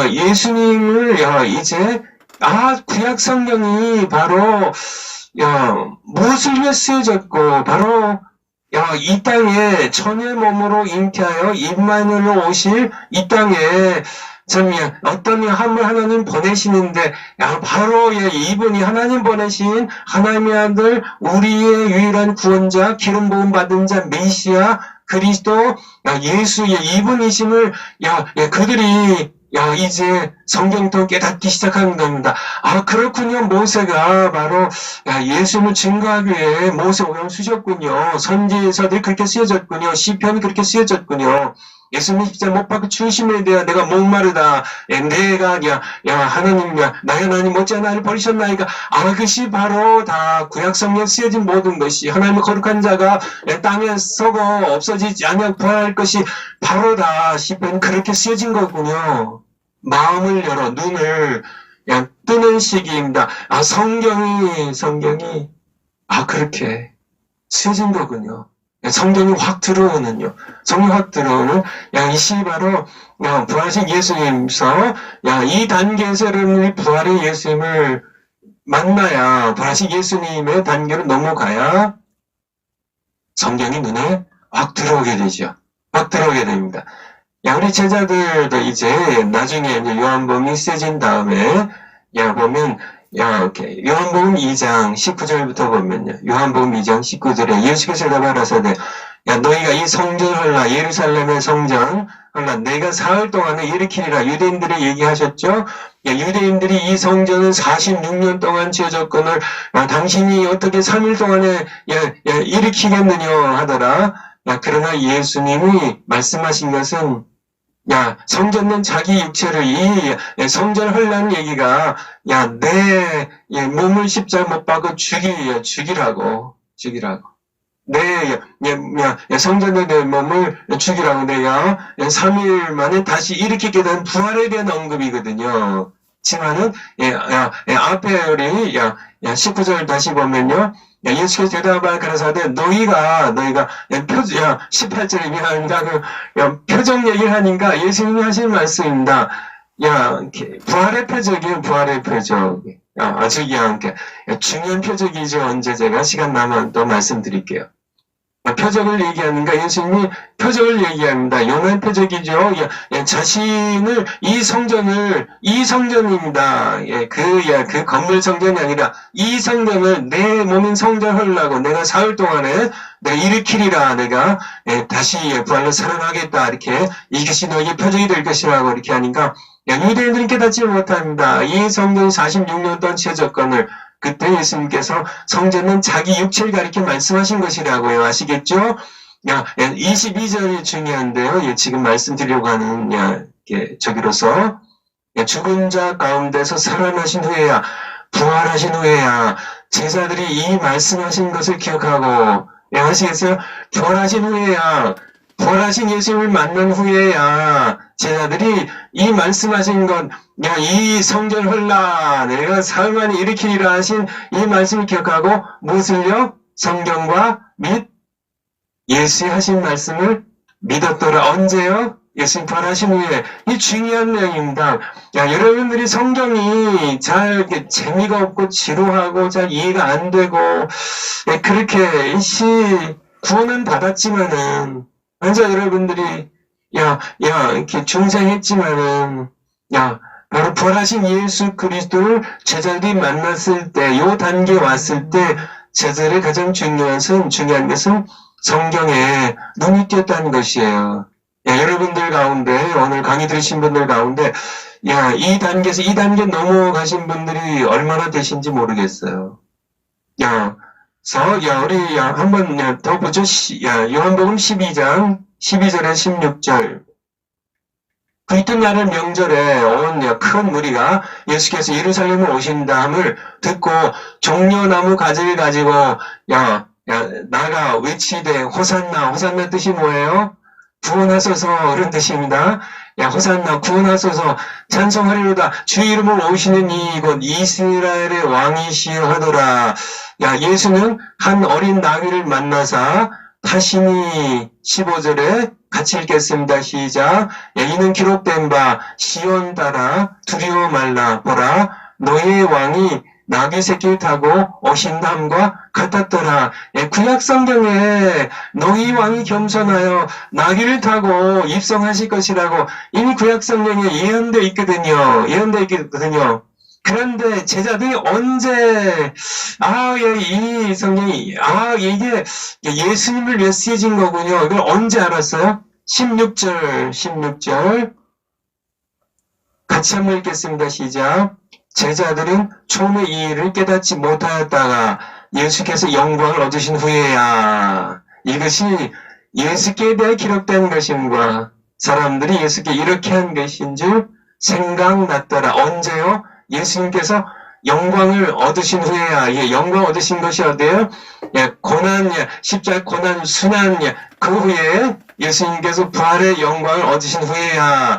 예수님을 이제 구약 성경이 바로 무엇을 위해 쓰여졌고 바로 이 땅에 천의 몸으로 잉태하여 임마누엘로 오실 이 땅에 어떤 하나님 보내시는데 바로 이분이 하나님 보내신 하나님의 아들 우리의 유일한 구원자 기름 부음 받은 자 메시아 그리스도 예수의 이분이심을 그들이 이제 성경도 깨닫기 시작하는 겁니다. 그렇군요. 모세가 바로 예수님을 증거하기 위해 모세오경을 쓰셨군요. 선지서들이 그렇게 쓰여졌군요. 시편이 그렇게 쓰여졌군요. 예수님 십자가 못 박혀 죽으심에 대해 내가 목마르다. 내가 하나님 나의 하나님 어찌 나를 버리셨나이까. 그것이 바로 다 구약성경에 쓰여진 모든 것이 하나님의 거룩한 자가 땅에 썩어 없어지지 않아 부활할 것이 바로 다 시편 그렇게 쓰여진 거군요. 마음을 열어 눈을 뜨는 시기입니다. 성경이 그렇게 쓰여진 거군요. 성경이 확 들어오는요. 성경이 확 들어오는 이시 바로 부활하신 예수님서 이 단계에서 여러분이 부활의 예수님을 만나야 부활하신 예수님의 단계로 넘어가야 성경이 눈에 확 들어오게 되죠. 확 들어오게 됩니다. 우리 제자들도 이제 나중에 요한복음이 쓰여진 다음에 보면 요한복음 2장 19절부터 보면요. 요한복음 2장 19절에 예수께서 말하사대 너희가 이 성전을 헐라 예루살렘의 성전 헐라 내가 사흘 동안에 일으키리라 유대인들이 얘기하셨죠. 유대인들이 이 성전을 46년 동안 지어졌거늘 당신이 어떻게 3일 동안에 일으키겠느냐 하더라. 그러나 예수님이 말씀하신 것은 성전은 자기 육체를 이 성전을 헐라는 얘기가 내 몸을 십자가 못 박아 죽이라고 성전의 내 몸을 죽이라고 내가 3일 만에 다시 일으키게 된 부활에 대한 언급이거든요. 지만은 앞에 우리 19절 다시 보면요. 예수께서 대답하여 가라사대 너희가 18절에 미안합니다. 표정 얘기를 하니까 예수님이 하신 말씀입니다. 부활의 표적이에요. 부활의 표적. 아주 중요한 표적이죠. 언제 제가 시간 나면 또 말씀드릴게요. 표적을 얘기하는가? 예수님이 표적을 얘기합니다. 요나의 표적이죠. 자신을 이 성전입니다. 그 건물 성전이 아니라 이 성전을 내 몸인 성전을 하려고 내가 사흘 동안에 내가 일으키리라. 내가 다시 부활로 살아나겠다. 이렇게 이것이 너희의 표적이 될 것이라고 이렇게 하니까 유대인들은 깨닫지 못합니다. 이 성전이 46년 동안 지어졌거늘 그때 예수님께서 성전은 자기 육체를 가리켜 말씀하신 것이라고요. 아시겠죠? 22절이 중요한데요. 지금 말씀드리려고 하는 저기로서 죽은 자 가운데서 살아나신 후에야 부활하신 후에야 제자들이 이 말씀하신 것을 기억하고, 아시겠어요? 부활하신 후에야, 부활하신 예수님을 만난 후에야 제자들이 이 말씀하신 것, 이 성전 혼란, 내가 사흘 만에 일으키리라 하신 이 말씀을 기억하고 무엇을요? 성경과 및 예수의 하신 말씀을 믿었더라. 언제요? 예수님 부활하신 후에. 이 중요한 내용입니다. 여러분들이 성경이 잘 이렇게 재미가 없고 지루하고 잘 이해가 안 되고 그렇게 구원은 받았지만은 먼저 여러분들이 이렇게 중생했지만은 바로 부활하신 예수 그리스도를 제자들이 만났을 때, 요 단계에 왔을 때 제자들의 가장 중요한 것은 성경에 눈이 띄었다는 것이에요. 여러분들 가운데, 오늘 강의 들으신 분들 가운데, 이 단계 넘어가신 분들이 얼마나 되신지 모르겠어요. 우리 한번 더 보죠. 요한복음 12장 12절에 16절. 그 이튿날의 명절에 온 큰 무리가 예수께서 예루살렘에 오신다함을 듣고 종려나무 가지를 가지고 나가 외치되 호산나. 호산나 뜻이 뭐예요? 구원하소서 그런 뜻입니다. 호산나 구원하소서 찬송하리로다. 주의 이름으로 오시는 이 곧 이스라엘의 왕이시여 하더라. 예수는 한 어린 나귀를 만나사 타시니 15절에 같이 읽겠습니다. 시작. 이는 기록된 바 시온 따라 두려워 말라. 보라 너의 왕이 나귀 새끼를 타고 오신다함과 같았더라. 구약 성경에 너희 왕이 겸손하여 나귀를 타고 입성하실 것이라고 이미 구약 성경에 예언되어 있거든요. 그런데 제자들이 언제 이 성경이 이게 예수님을 위해 쓰여진 거군요. 이걸 언제 알았어요? 16절 같이 한번 읽겠습니다. 시작. 제자들은 처음에 이 일을 깨닫지 못하였다가 예수께서 영광을 얻으신 후에야. 이것이 예수께 대해 기록된 것임과 사람들이 예수께 이렇게 한 것인 줄 생각났더라. 언제요? 예수님께서 영광을 얻으신 후에야. 영광 얻으신 것이 어디예요? 고난, 십자가 고난, 순환, 그 후에 예수님께서 부활의 영광을 얻으신 후에야.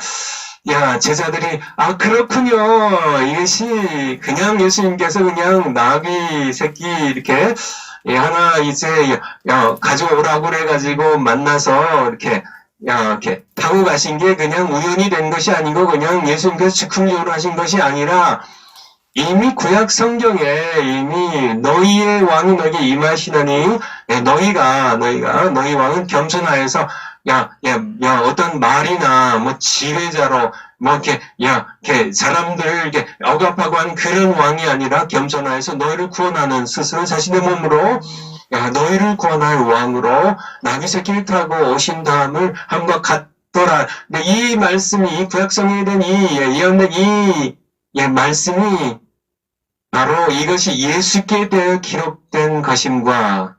제자들이 그렇군요. 이것이 그냥 예수님께서 그냥 나귀 새끼 이렇게 하나 이제 가져오라고 그래가지고 만나서 이렇게 타고 가신 게 그냥 우연히 된 것이 아니고 그냥 예수님께서 즉흥적으로 하신 것이 아니라 이미 구약 성경에 이미 너희의 왕이 너에게 임하시나니 너희 왕은 겸손하여서 어떤 말이나 지혜자로 이렇게 사람들을 이렇게 억압하고 한 그런 왕이 아니라 겸손하여서 너희를 구원하는 스스로 자신의 몸으로 너희를 구원할 왕으로 나귀 새끼를 타고 오신 다음을 함과 같더라. 근데 이 말씀이 구약 성경에 대한 예언된 이 말씀이 바로 이것이 예수께 대해 기록된 것임과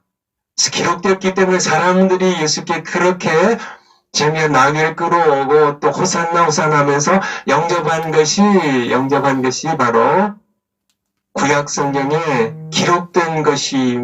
기록되었기 때문에 사람들이 예수께 그렇게 재미에 나귀를 끌어오고 또 호산나 하면서 영접한 것이 바로 구약 성경에 기록된 것이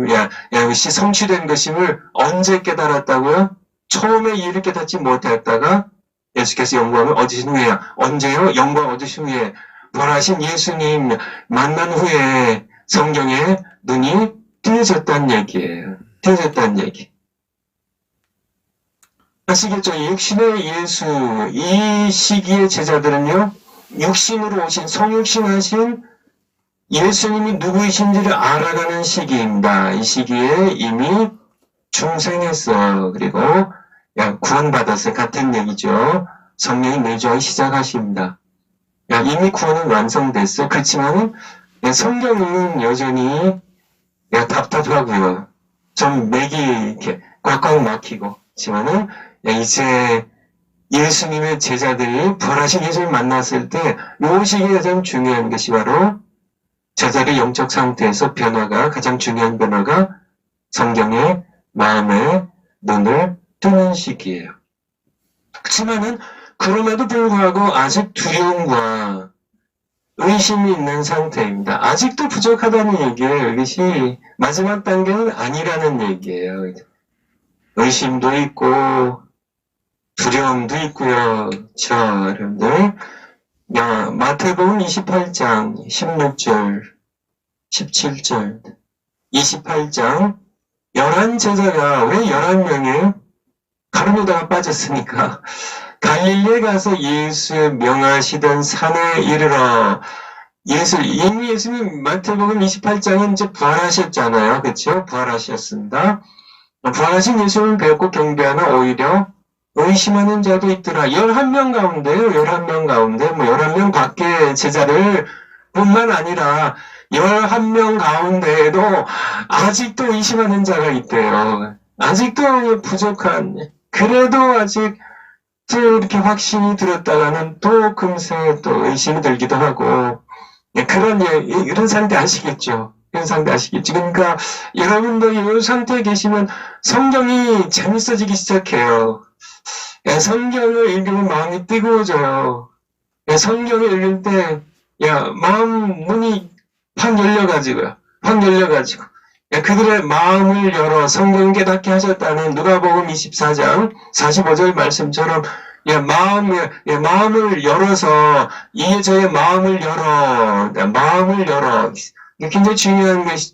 성취된 것임을 언제 깨달았다고요? 처음에 이를 깨닫지 못했다가 예수께서 영광을 얻으신 후에. 언제요? 영광 얻으신 후에. 부활하신 예수님 만난 후에 성경에 눈이 띄어졌다는 얘기예요. 띄어졌다는 얘기. 아시겠죠? 육신의 예수, 이 시기의 제자들은요, 육신으로 오신, 성육신하신 예수님이 누구이신지를 알아가는 시기입니다. 이 시기에 이미 중생했어. 그리고 구원받았어요. 같은 얘기죠. 성령이 내주하기 시작하십니다. 이미 구원은 완성됐어요. 그렇지만 성경은 여전히 답답하고요. 좀 맥이 이렇게 꽉꽉 막히고. 그렇지만은 이제 예수님의 제자들이 부활하신 예수님을 만났을 때 이 시기에 가장 중요한 것이 바로 제자들의 영적 상태에서 가장 중요한 변화가 성경의 마음의 눈을 뜨는 시기예요. 그렇지만은 그럼에도 불구하고 아직 두려움과 의심이 있는 상태입니다. 아직도 부족하다는 얘기예요. 이것이 마지막 단계는 아니라는 얘기예요. 의심도 있고 두려움도 있고요. 저 여러분들 마태복음 28장 16절 17절 28장 11제자가 왜 11명이에요? 가룟유다가 빠졌으니까 갈릴리에 가서 예수의 명하시던 산에 이르러 이미 예수님 마태복음 28장은 이제 부활하셨잖아요. 그렇죠? 부활하셨습니다. 부활하신 예수님을 뵙고 경배하나 오히려 의심하는 자도 있더라. 11명 가운데요. 11명 가운데 11명 밖에 제자를 뿐만 아니라 11명 가운데에도 아직도 의심하는 자가 있대요. 아직도 부족한, 그래도 아직 또 이렇게 확신이 들었다가는 또 금세 또 의심이 들기도 하고, 이런 상태 아시겠죠? 이런 상태 아시겠죠? 그러니까 여러분도 이런 상태에 계시면 성경이 재밌어지기 시작해요. 성경을 읽으면 마음이 뜨거워져요. 성경을 읽을 때, 마음 문이 확 열려가지고요. 확 열려가지고. 그들의 마음을 열어 성경 깨닫게 하셨다는 누가복음 24장 45절 말씀처럼 마음을 열어서 이게 저의 마음을 열어 이게 굉장히 중요한 것이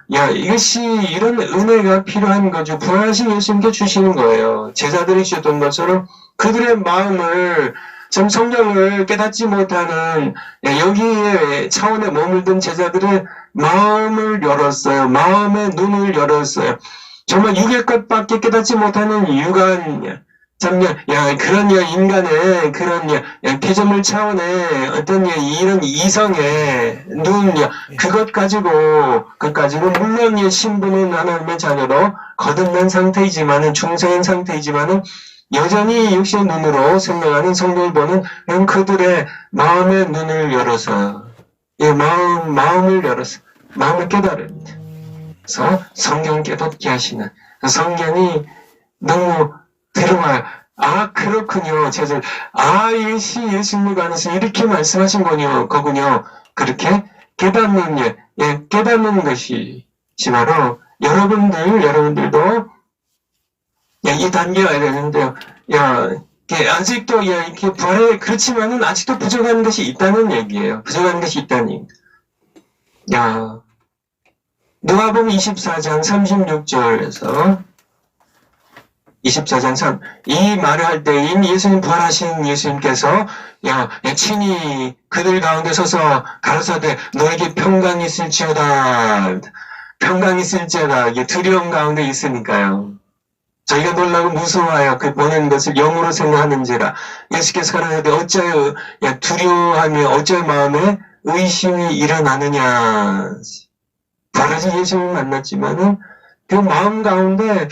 이것이 이런 은혜가 필요한 거죠. 부활하신 예수님께 주시는 거예요. 제자들이 주셨던 것처럼 그들의 마음을 좀 성경을 깨닫지 못하는 여기에 차원에 머물던 제자들의 마음을 열었어요. 마음의 눈을 열었어요. 정말 육의 것밖에 깨닫지 못하는 유관, 그런 인간의 그런 피조물 차원의 어떤 이런 이성의 눈, 그것 가지고 물론 신분은 하나님의 자녀로 거듭난 상태이지만은 중생인 상태이지만은 여전히 육신의 눈으로 생각하는 성경을 보는 그들의 마음의 눈을 열어서 마음을 열어서 마음을 깨달습니다. 그래서 성경 깨닫게 하시는 성경이 너무 들어와요. 그렇군요. 제자 예수님과 안에서 이렇게 말씀하신 거군요. 그렇게 깨닫는 것이 바로 여러분들도 이 단계가 와야 되는데요. 아직도 이렇게 부활에 그렇지만은 아직도 부족한 것이 있다는 얘기예요. 부족한 것이 있다는 얘기입니다. 누가복음 24장 36절에서 24장 3, 이 말을 할 때 이미 부활하신 예수님께서 친히 그들 가운데 서서 가라사대 너에게 평강이 있을지어다. 평강이 있을지어다. 두려움 가운데 있으니까요. 저희가 놀라고 무서워하여 그 보는 것을 영으로 생각하는지라. 예수께서 가라사대 어찌하여 두려워하며 어찌하여 마음에 의심이 일어나느냐. 부활하신 예수님을 만났지만은 그 마음 가운데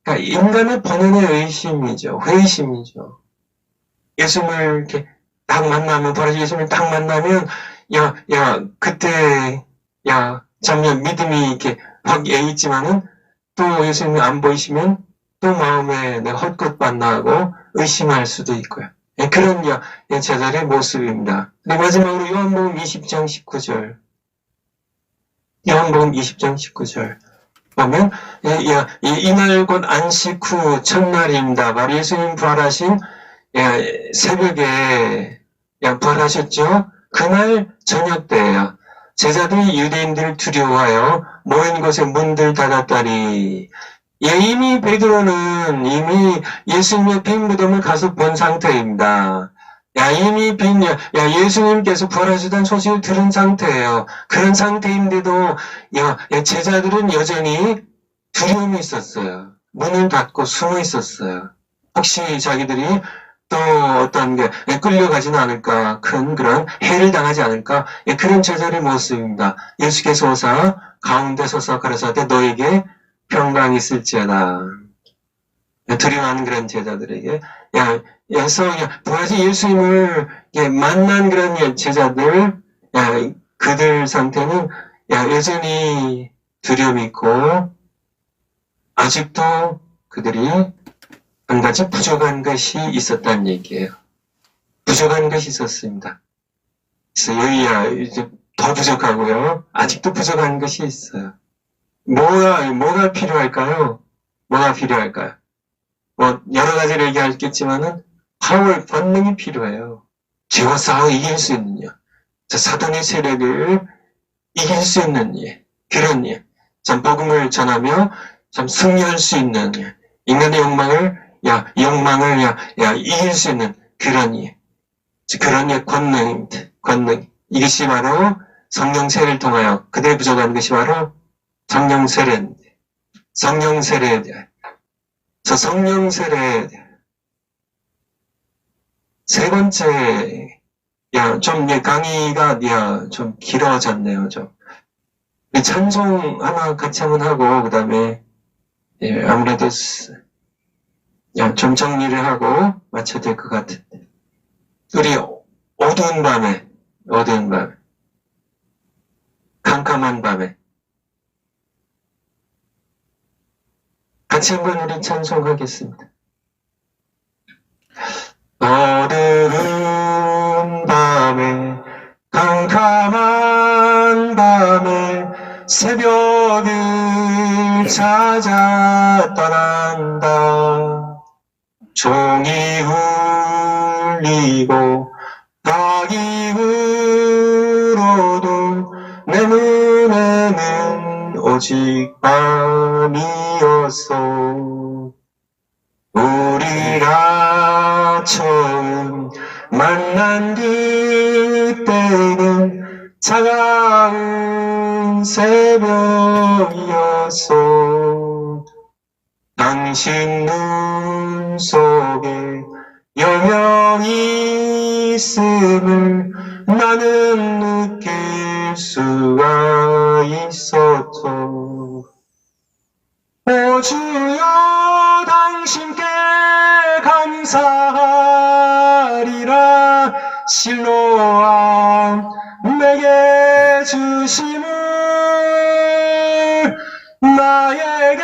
인간의 본연의 의심이죠. 회심이죠. 예수님을 이렇게 딱 만나면, 부활하신 예수님을 딱 만나면, 그때, 잠깐 믿음이 이렇게 확 있지만은, 또 예수님이 안 보이시면, 또 마음에 내가 헛것받나 하고 의심할 수도 있고요. 그런 제자들의 모습입니다. 마지막으로 요한복음 20장 19절. 요한복음 20장 19절. 보면 이날 곧 안식 후 첫날입니다. 바로 예수님 부활하신 새벽에 부활하셨죠. 그날 저녁 때예요. 제자들이 유대인들을 두려워하여 모인 곳에 문들 닫았다리. 이미 베드로는 이미 예수님의 빈 무덤을 가서 본 상태입니다. 이미 예수님께서 부활하시던 소식을 들은 상태예요. 그런 상태인데도, 제자들은 여전히 두려움이 있었어요. 문을 닫고 숨어 있었어요. 혹시 자기들이 또 어떤 게 끌려가지는 않을까, 큰 그런 해를 당하지 않을까, 그런 제자들의 모습입니다. 예수께서 오사 가운데 서서 가라사대 너에게 평강이 있을지어다. 두려워하는 그런 제자들에게, 부활하신 예수님을 만난 그런 제자들, 그들 상태는 여전히 두려움이 있고, 아직도 그들이 한 가지 부족한 것이 있었다는 얘기예요. 부족한 것이 있었습니다. 그래서 여기야 이제 더 부족하고요. 아직도 부족한 것이 있어요. 뭐가 필요할까요? 뭐가 필요할까요? 뭐 여러 가지를 얘기하겠지만은 파월 권능이 필요해요. 죄와 싸워 이길 수 있는 일, 사단의 세력을 이길 수 있는 일, 그런 일, 참 복음을 전하며 참 승리할 수 있는 일, 인간의 욕망을 이길 수 있는 그런 일, 그런 일 권능. 이것이 바로 성령 세례를 통하여 그들의 부족한 것이 바로 성령 세례입니다. 성령 세례. 저 성령 세례 세 번째, 좀 강의가 좀 길어졌네요. 좀 찬송 하나 같이 한번 하고 그다음에 아무래도 좀 정리를 하고 마쳐야 될 것 같은데, 우리 어두운 밤에 캄캄한 밤에 같이 한번 우리 찬송하겠습니다. 어두운 밤에 캄캄한 밤에 새벽을 찾아 떠난다. 종이 울리고 닭이 울어도 내 눈에는 오직 밤이었어. 우리가 처음 만난 그때는 차가운 새벽이었어. 당신 눈 속에 여명이 있음을 나는 느낄 수가 있었죠. 오 주여, 당신께 감사하리라. 실로암 내게 주심을, 나에게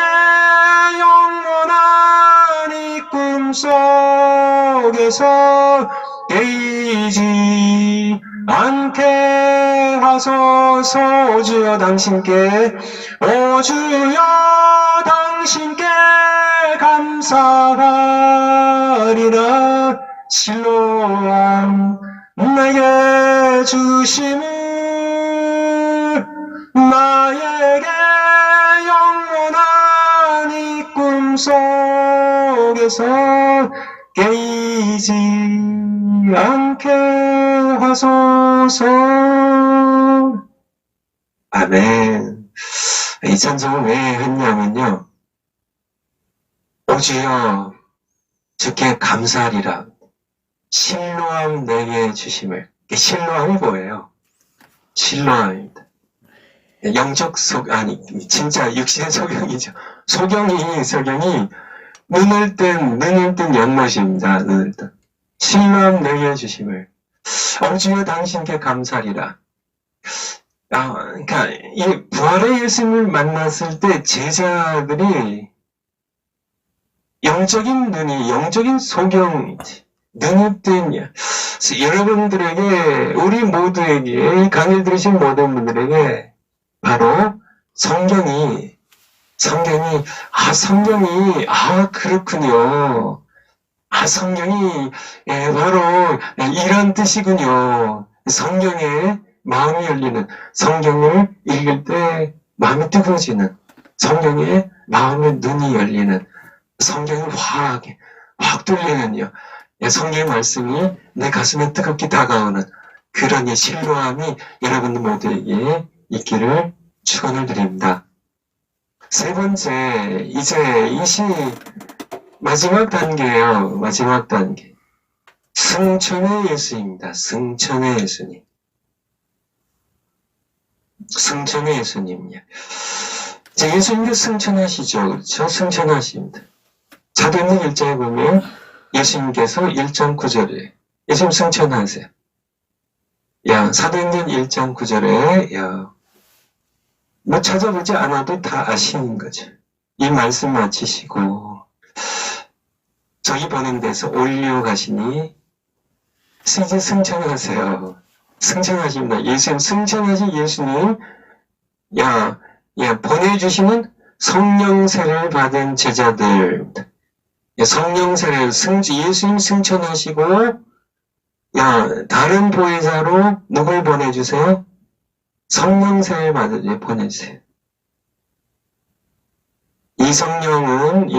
영원한 이 꿈속에서 깨이지 않게 하소서. 오 주여, 당신께, 오 주여, 당신께 감사하리라. 실로암 내게 주심을, 나에게 영원한 이 꿈속에서 깨이지 않게 하소서. 아멘. 이 찬송을 왜 했냐면요, 오 주여 주께 감사하리라. 실로암 내게 주심을. 실로암이 뭐예요? 실로암입니다. 영적 진짜 육신의 소경이죠. 소경이 눈을 뜬 연못입니다. 눈을 뜬. 실로암 내게 주심을. 오 주여 당신께 감사하리라. 그러니까 이 부활의 예수님을 만났을 때 제자들이 영적인 소경이지. 눈을 뜬, 여러분들에게, 우리 모두에게, 강의를 들으신 모든 분들에게 바로 성경이, 그렇군요. 성경이 바로 이런 뜻이군요. 성경에 마음이 열리는, 성경을 읽을 때 마음이 뜨거워지는, 성경에 마음의 눈이 열리는, 성경이 확 뚫리는요. 성경의 말씀이 내 가슴에 뜨겁게 다가오는 그런 실로암이 여러분들 모두에게 있기를 축원을 드립니다. 세 번째, 이제 마지막 단계예요. 마지막 단계. 승천의 예수입니다. 승천의 예수님. 승천의 예수님이요. 예수님도 승천하시죠. 그렇죠? 승천하십니다. 사도행전 1장에 보면 예수님께서 1장 9절에 예수님 승천하세요. 사도행전 1장 9절에 뭐 찾아보지 않아도 다 아시는 거죠. 이 말씀 마치시고 저희 보낸 데서 올려 가시니 이제 승천하세요. 승천하십니다. 예수님, 승천하신 예수님, 야, 보내주시는 성령세를 받은 제자들, 성령세를 예수님 승천하시고, 다른 보혜사로 누굴 보내주세요? 성령세를 보내주세요. 이 성령은,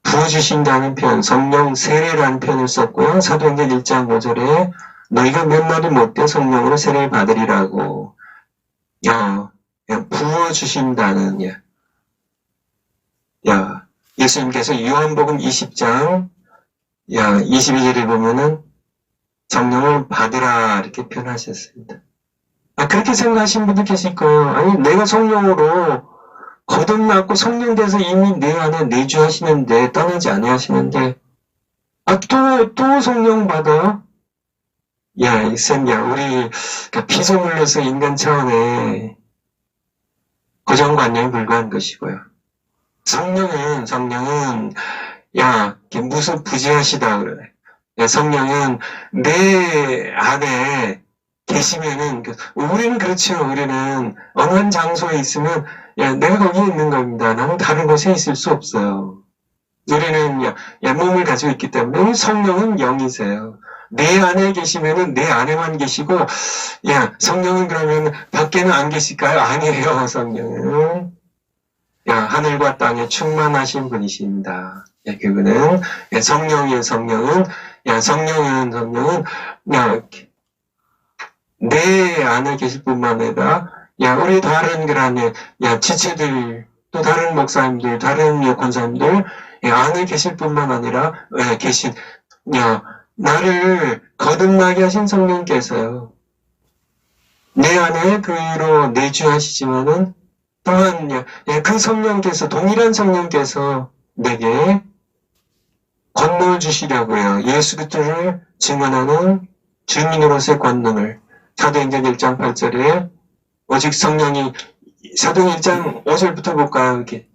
부어주신다는 표현, 성령 세례라는 표현을 썼고요. 사도행전 1장 5절에 너희가 몇 날이 못돼 성령으로 세례를 받으리라고, 부어주신다는, 예수님께서 요한복음 20장, 22절에 보면은 성령을 받으라 이렇게 표현하셨습니다. 그렇게 생각하시는 분도 계실 거예요. 아니, 내가 성령으로 거듭났고 성령 돼서 이미 내 안에 내주하시는데, 떠나지 아니하시는데, 또 성령 받아? 우리 피조물로서 인간 차원의 고정관념에 불과한 것이고요. 성령은, 무슨 부지하시다 그래. 성령은 내 안에 계시면은, 우리는 그렇죠. 우리는 어느 한 장소에 있으면, 내가 거기에 있는 겁니다. 나는 다른 곳에 있을 수 없어요. 우리는, 몸을 가지고 있기 때문에, 성령은 영이세요. 내 안에 계시면은 내 안에만 계시고, 성령은 그러면 밖에는 안 계실까요? 아니에요, 성령은. 하늘과 땅에 충만하신 분이십니다. 그분은, 성령은, 내 안에 계실 뿐만 아니라, 우리 다른 그런, 지체들, 또 다른 목사님들, 다른 권사님들, 안에 계실 뿐만 아니라, 나를 거듭나게 하신 성령께서요. 내 안에 그로 내주하시지만은, 또한, 그 성령께서, 동일한 성령께서 내게 권능을 주시려고요. 예수 그리스도를 증언하는 증인으로서의 권능을. 사도행전 1장 8절에 오직 성령이, 사도행전 1장 5절부터 볼까요? 이렇게.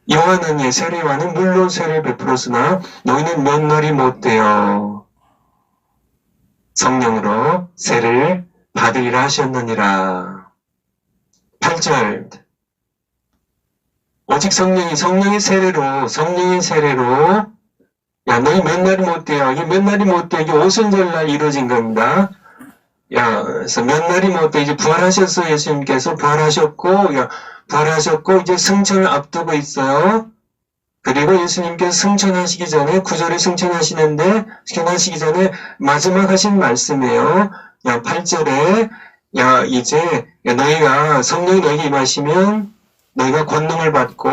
요한은 세례와는 물로 세례를 베풀었으나 너희는 몇 날이 못되어 성령으로 세례를 받으리라 하셨느니라. 8절. 오직 성령의 세례로, 너희 몇 날이 못돼요. 이게 몇 날이 못돼. 이게 오순절날 이루어진 겁니다. 그래서 몇 날이 못돼. 이제 부활하셨어요. 예수님께서 부활하셨고, 이제 승천을 앞두고 있어요. 그리고 예수님께서 승천하시기 전에, 9절에 승천하시기 전에 마지막 하신 말씀이에요. 8절에, 이제, 너희가, 성령이 너희에게 임하시면, 너희가 권능을 받고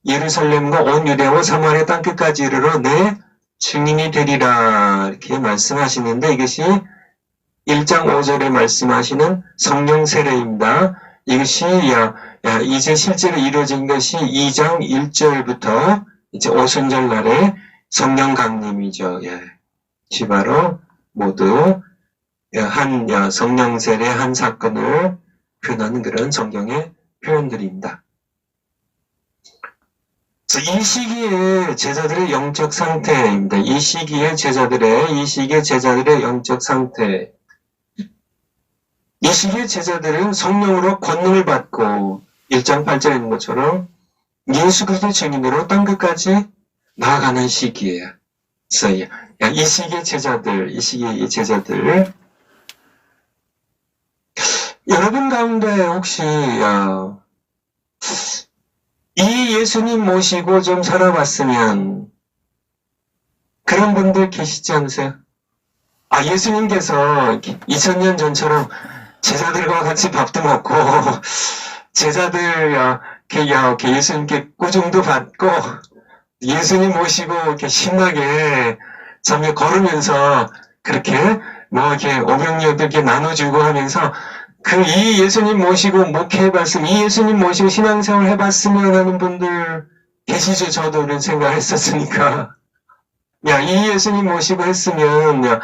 예루살렘과 온 유대와 사마리아 땅끝까지 이르러 내 증인이 되리라 이렇게 말씀하시는데, 이것이 1장 5절에 말씀하시는 성령 세례입니다. 이것이 이제 실제로 이루어진 것이 2장 1절부터 이제 오순절 날에 성령 강림이죠. 바로 모두 성령 세례 한 사건을 표현하는 그런 성경의 표현들입니다. 이 시기에 제자들의 영적 상태입니다. 이 시기에 제자들의 영적 상태. 이 시기에 제자들은 성령으로 권능을 받고 1장 8절에 있는 것처럼 예수 그리스도의 증인으로 땅끝까지 나아가는 시기예요. 그래서 이 시기의 제자들, 여러분 가운데 혹시 이 예수님 모시고 좀 살아봤으면 그런 분들 계시지 않으세요? 예수님께서 2000년 전처럼 제자들과 같이 밥도 먹고 제자들 예수님께 꾸중도 받고 예수님 모시고 이렇게 신나게 잠에 걸으면서 그렇게 이렇게 오병이어들 이렇게 나눠주고 하면서 이 예수님 모시고 목회해봤으면, 이 예수님 모시고 신앙생활 해봤으면 하는 분들 계시죠? 저도 그런 생각을 했었으니까. 이 예수님 모시고 했으면,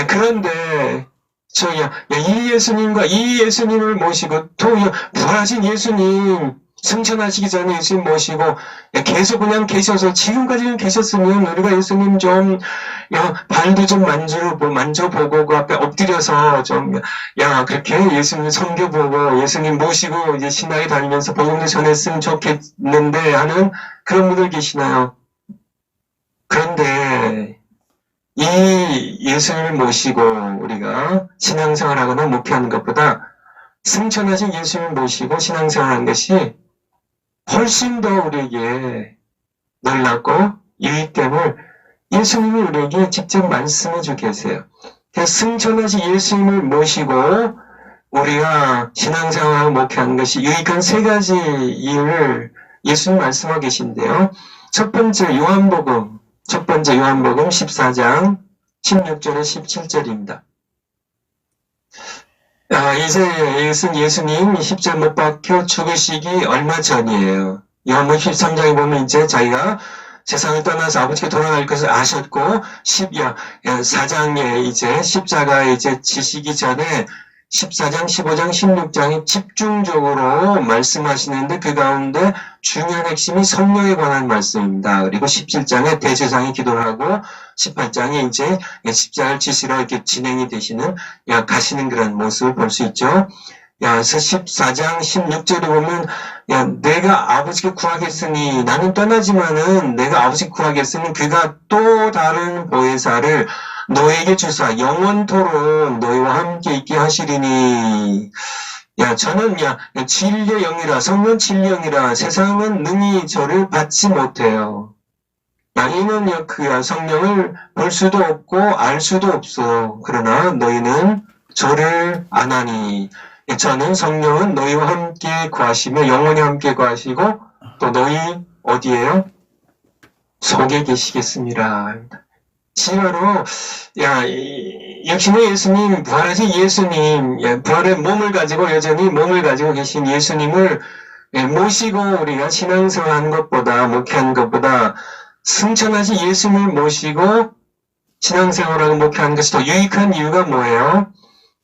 그런데, 이 예수님과 이 예수님을 모시고, 또, 부활하신 예수님, 승천하시기 전에 예수님 모시고 계속 그냥 계셔서 지금까지는 계셨으면 우리가 예수님 좀 발도 좀 만져보고 그 앞에 엎드려서 좀 그렇게 예수님 섬겨보고 예수님 모시고 이제 신나게 다니면서 복음도 전했으면 좋겠는데 하는 그런 분들 계시나요? 그런데 이 예수님을 모시고 우리가 신앙생활하거나 목회하는 것보다 승천하신 예수님을 모시고 신앙생활하는 것이 훨씬 더 우리에게 놀랍고 유익됨을 예수님이 우리에게 직접 말씀해 주고 계세요. 승천하신 예수님을 모시고 우리가 신앙생활을 목회하는 것이 유익한 세 가지 이유를 예수님 말씀하고 계신데요. 첫 번째 요한복음 14장 16절에 17절입니다. 이제 이것은 예수님 십자가 못 박혀 죽으시기 얼마 전이에요. 요한복음 13장에 보면 이제 자기가 세상을 떠나서 아버지께 돌아갈 것을 아셨고 14장에 이제 십자가에 이제 지시기 전에 14장, 15장, 16장이 집중적으로 말씀하시는데 그 가운데 중요한 핵심이 성령에 관한 말씀입니다. 그리고 17장에 대제사장이 기도를 하고 18장에 이제 십자가를 지시로 이렇게 진행이 되시는 가시는 그런 모습을 볼 수 있죠. 그래서 14장 16절에 보면 내가 아버지께 구하겠으니 나는 떠나지만은 내가 아버지께 구하겠으니 그가 또 다른 보혜사를 너에게 주사 영원토록 너희와 함께 있게 하시리니 저는 진리의 영이라 성령 진리의 영이라 세상은 능히 저를 받지 못해요. 이는 그 성령을 볼 수도 없고 알 수도 없어. 그러나 너희는 저를 아나니 저는 성령은 너희와 함께 거하시며 영원히 함께 거하시고 또 너희 어디에요? 속에 계시겠습니다. 진짜로 역시나 예수님 부활하신 예수님 부활의 몸을 가지고 여전히 몸을 가지고 계신 예수님을 모시고 우리가 신앙생활하는 것보다 목회하는 것보다 승천하신 예수님을 모시고 신앙생활하고 목회하는 것이 더 유익한 이유가 뭐예요?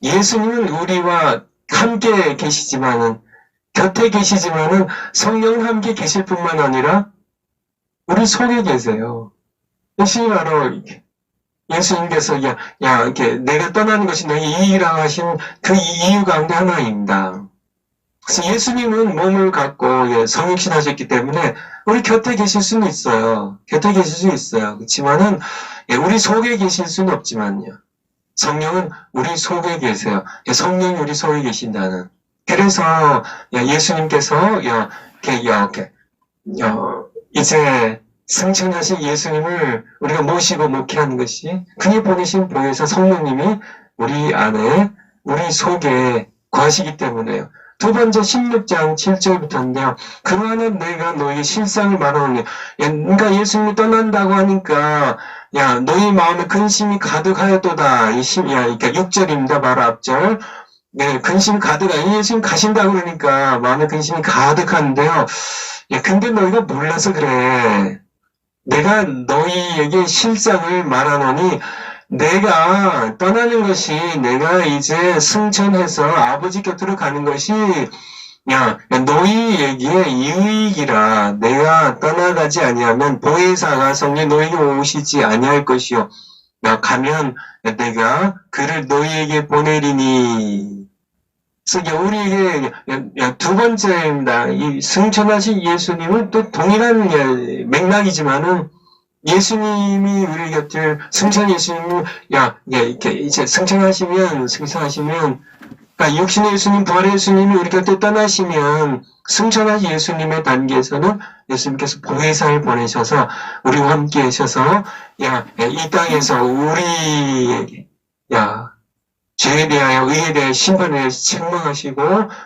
예수님은 우리와 함께 계시지만은 곁에 계시지만은 성령 함께 계실 뿐만 아니라 우리 속에 계세요. 예수님 바로 예수님께서 이렇게 내가 떠나는 것이 너희 이익이라고 하신 그 이유 가운데 하나입니다. 그래서 예수님은 몸을 갖고 성육신 하셨기 때문에 우리 곁에 계실 수는 있어요. 곁에 계실 수 있어요. 그렇지만은 우리 속에 계실 수는 없지만요. 성령은 우리 속에 계세요. 성령이 우리 속에 계신다는. 그래서 예수님께서 이렇게 이제 승천하신 예수님을 우리가 모시고 목회하는 것이 그의 보내신 보혜사 성령님이 우리 안에 우리 속에 거하시기 때문에요. 두 번째 16장 7절부터인데요. 그러하는 내가 너희 실상을 말하노니 그러니까 예수님이 떠난다고 하니까 너희 마음에 근심이 가득하였도다. 그러니까 6절입니다. 바로 앞절. 근심 가득하. 예수님 가신다고 그러니까 마음에 근심이 가득한데요. 근데 너희가 몰라서 그래. 내가 너희에게 실상을 말하노니 내가 떠나는 것이 내가 이제 승천해서 아버지 곁으로 가는 것이 너희에게 유익이라. 내가 떠나가지 아니하면 보혜사가 성령 너희에게 오시지 아니할 것이요 가면 내가 그를 너희에게 보내리니. 그래서 우리에게 두 번째입니다. 이 승천하신 예수님은 또 동일한 맥락이지만은 예수님이 우리 곁을 승천 예수님을 이렇게 이제 승천하시면 그러니까 육신의 예수님, 부활의 예수님이 우리 곁에 떠나시면 승천하신 예수님의 단계에서는 예수님께서 보혜사를 보내셔서 우리와 함께 하셔서 이 땅에서 우리에게 죄에 대하여 의에 대하여 심판에 대해서 책망하시고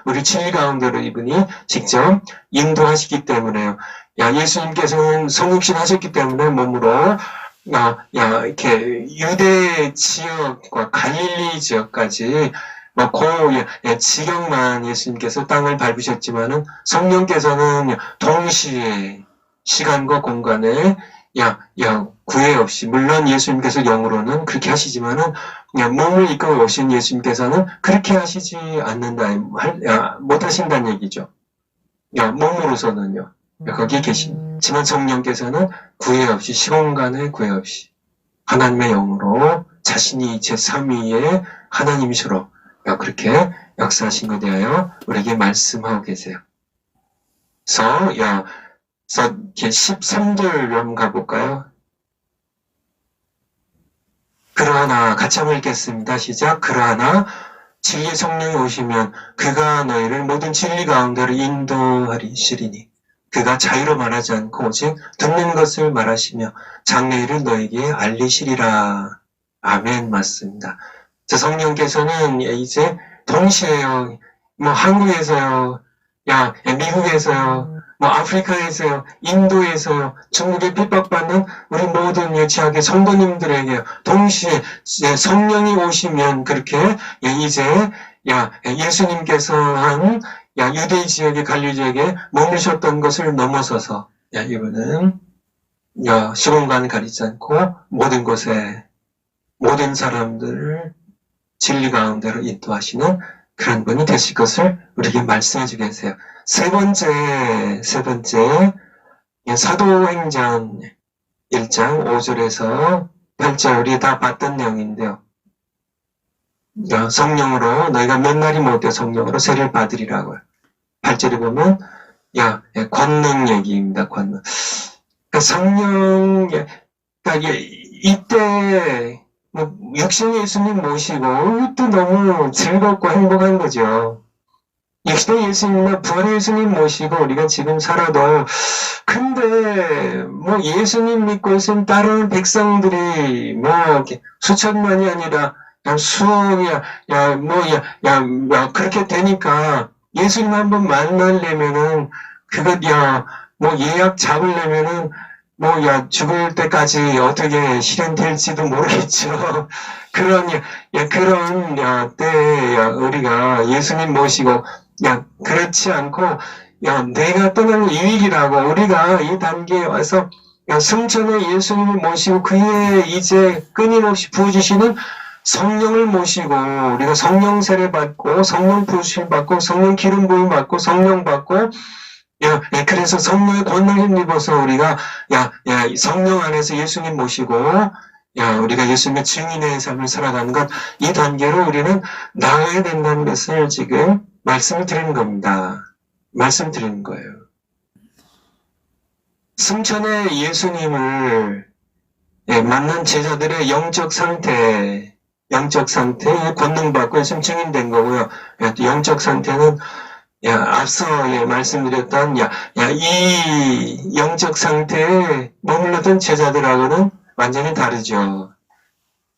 우리 진리 가운데로 이분이 직접 인도하시기 때문에요. 예수님께서는 성육신 하셨기 때문에 몸으로 이렇게 유대 지역과 갈릴리 지역까지 지경만 예수님께서 땅을 밟으셨지만은 성령께서는 동시에 시간과 공간에 구애 없이, 물론 예수님께서 영으로는 그렇게 하시지만은 몸을 이끌어 오신 예수님께서는 그렇게 하시지 않는다, 못 하신다는 얘기죠. 몸으로서는요. 거기 계시지만 성령께서는 구애 없이, 시공간에 구애 없이 하나님의 영으로 자신이 제3위의 하나님이시로 그렇게 역사하신 것에 대하여 우리에게 말씀하고 계세요. 그래서 13절 한번 가볼까요? 그러나 같이 한번 읽겠습니다. 시작. 그러나 진리의 성령이 오시면 그가 너희를 모든 진리 가운데로 인도하리시리니 그가 자유로 말하지 않고 오직 듣는 것을 말하시며 장래일을 너에게 알리시리라. 아멘. 맞습니다. 성령께서는 이제 동시에요. 한국에서요, 미국에서요, 아프리카에서요, 인도에서요, 중국에 핍박받는 우리 모든 지역의 성도님들에게 동시에 성령이 오시면 그렇게 이제 예수님께서 한 유대 지역의 갈릴리 지역에 머무르셨던 것을 넘어서서 이분은 시공간을 가리지 않고 모든 곳에 모든 사람들을 진리 가운데로 인도하시는 그런 분이 되실 것을 우리에게 말씀해 주고 계세요. 세 번째, 사도행전 1장 5절에서 8절, 우리 다 봤던 내용인데요. 성령으로, 너희가 몇 날이 못해 성령으로 세례를 받으리라고요. 8절에 보면, 권능 얘기입니다, 권능. 성령, 이때, 육신 예수님 모시고, 또 너무 즐겁고 행복한 거죠. 육신의 예수님이나 부활의 예수님 모시고 우리가 지금 살아도, 근데 예수님 믿고 있는 다른 백성들이 수천만이 아니라 수억이야, 그렇게 되니까 예수님 한번 만나려면은 예약 잡으려면은 죽을 때까지 어떻게 실현될지도 모르겠죠. 그런 때에 우리가 예수님 모시고 그렇지 않고 내가 떠나는 유익이라고 우리가 이 단계에 와서 승천의 예수님을 모시고 그의 이제 끊임없이 부어주시는 성령을 모시고 우리가 성령 세례 받고 성령 부으심 받고 성령 기름 부음 받고 성령 받고 그래서 성령의 권능을 힘입어서 우리가 성령 안에서 예수님 모시고 우리가 예수님의 증인의 삶을 살아가는 것, 이 단계로 우리는 나아가야 된다는 것을 지금 말씀을 드리는 겁니다. 말씀드리는 거예요. 승천의 예수님을 만난 제자들의 영적 상태에 권능받고 예수님 증인된 거고요. 영적 상태는 앞서 말씀드렸던 이 영적 상태에 머물렀던 제자들하고는 완전히 다르죠.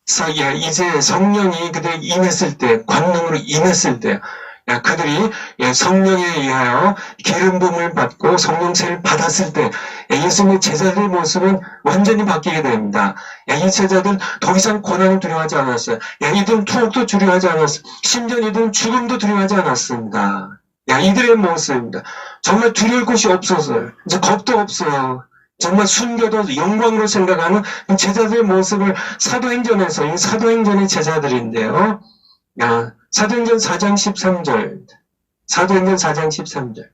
그래서 이제 성령이 그들 임했을 때, 권능으로 임했을 때, 그들이 성령에 의하여 기름 부음을 받고 성령세를 받았을 때 예수님의 제자들의 모습은 완전히 바뀌게 됩니다. 이 제자들은 더 이상 고난을 두려워하지 않았어요. 이들은 투옥도 두려워하지 않았어요. 심지어 이들은 죽음도 두려워하지 않았습니다. 이들의 모습입니다. 정말 두려울 것이 없어서요. 이제 겁도 없어요. 정말 숨겨도 영광으로 생각하는 제자들의 모습을 사도행전에서, 이 사도행전의 제자들인데요. 사도행전 4장 13절. 사도행전 4장 13절.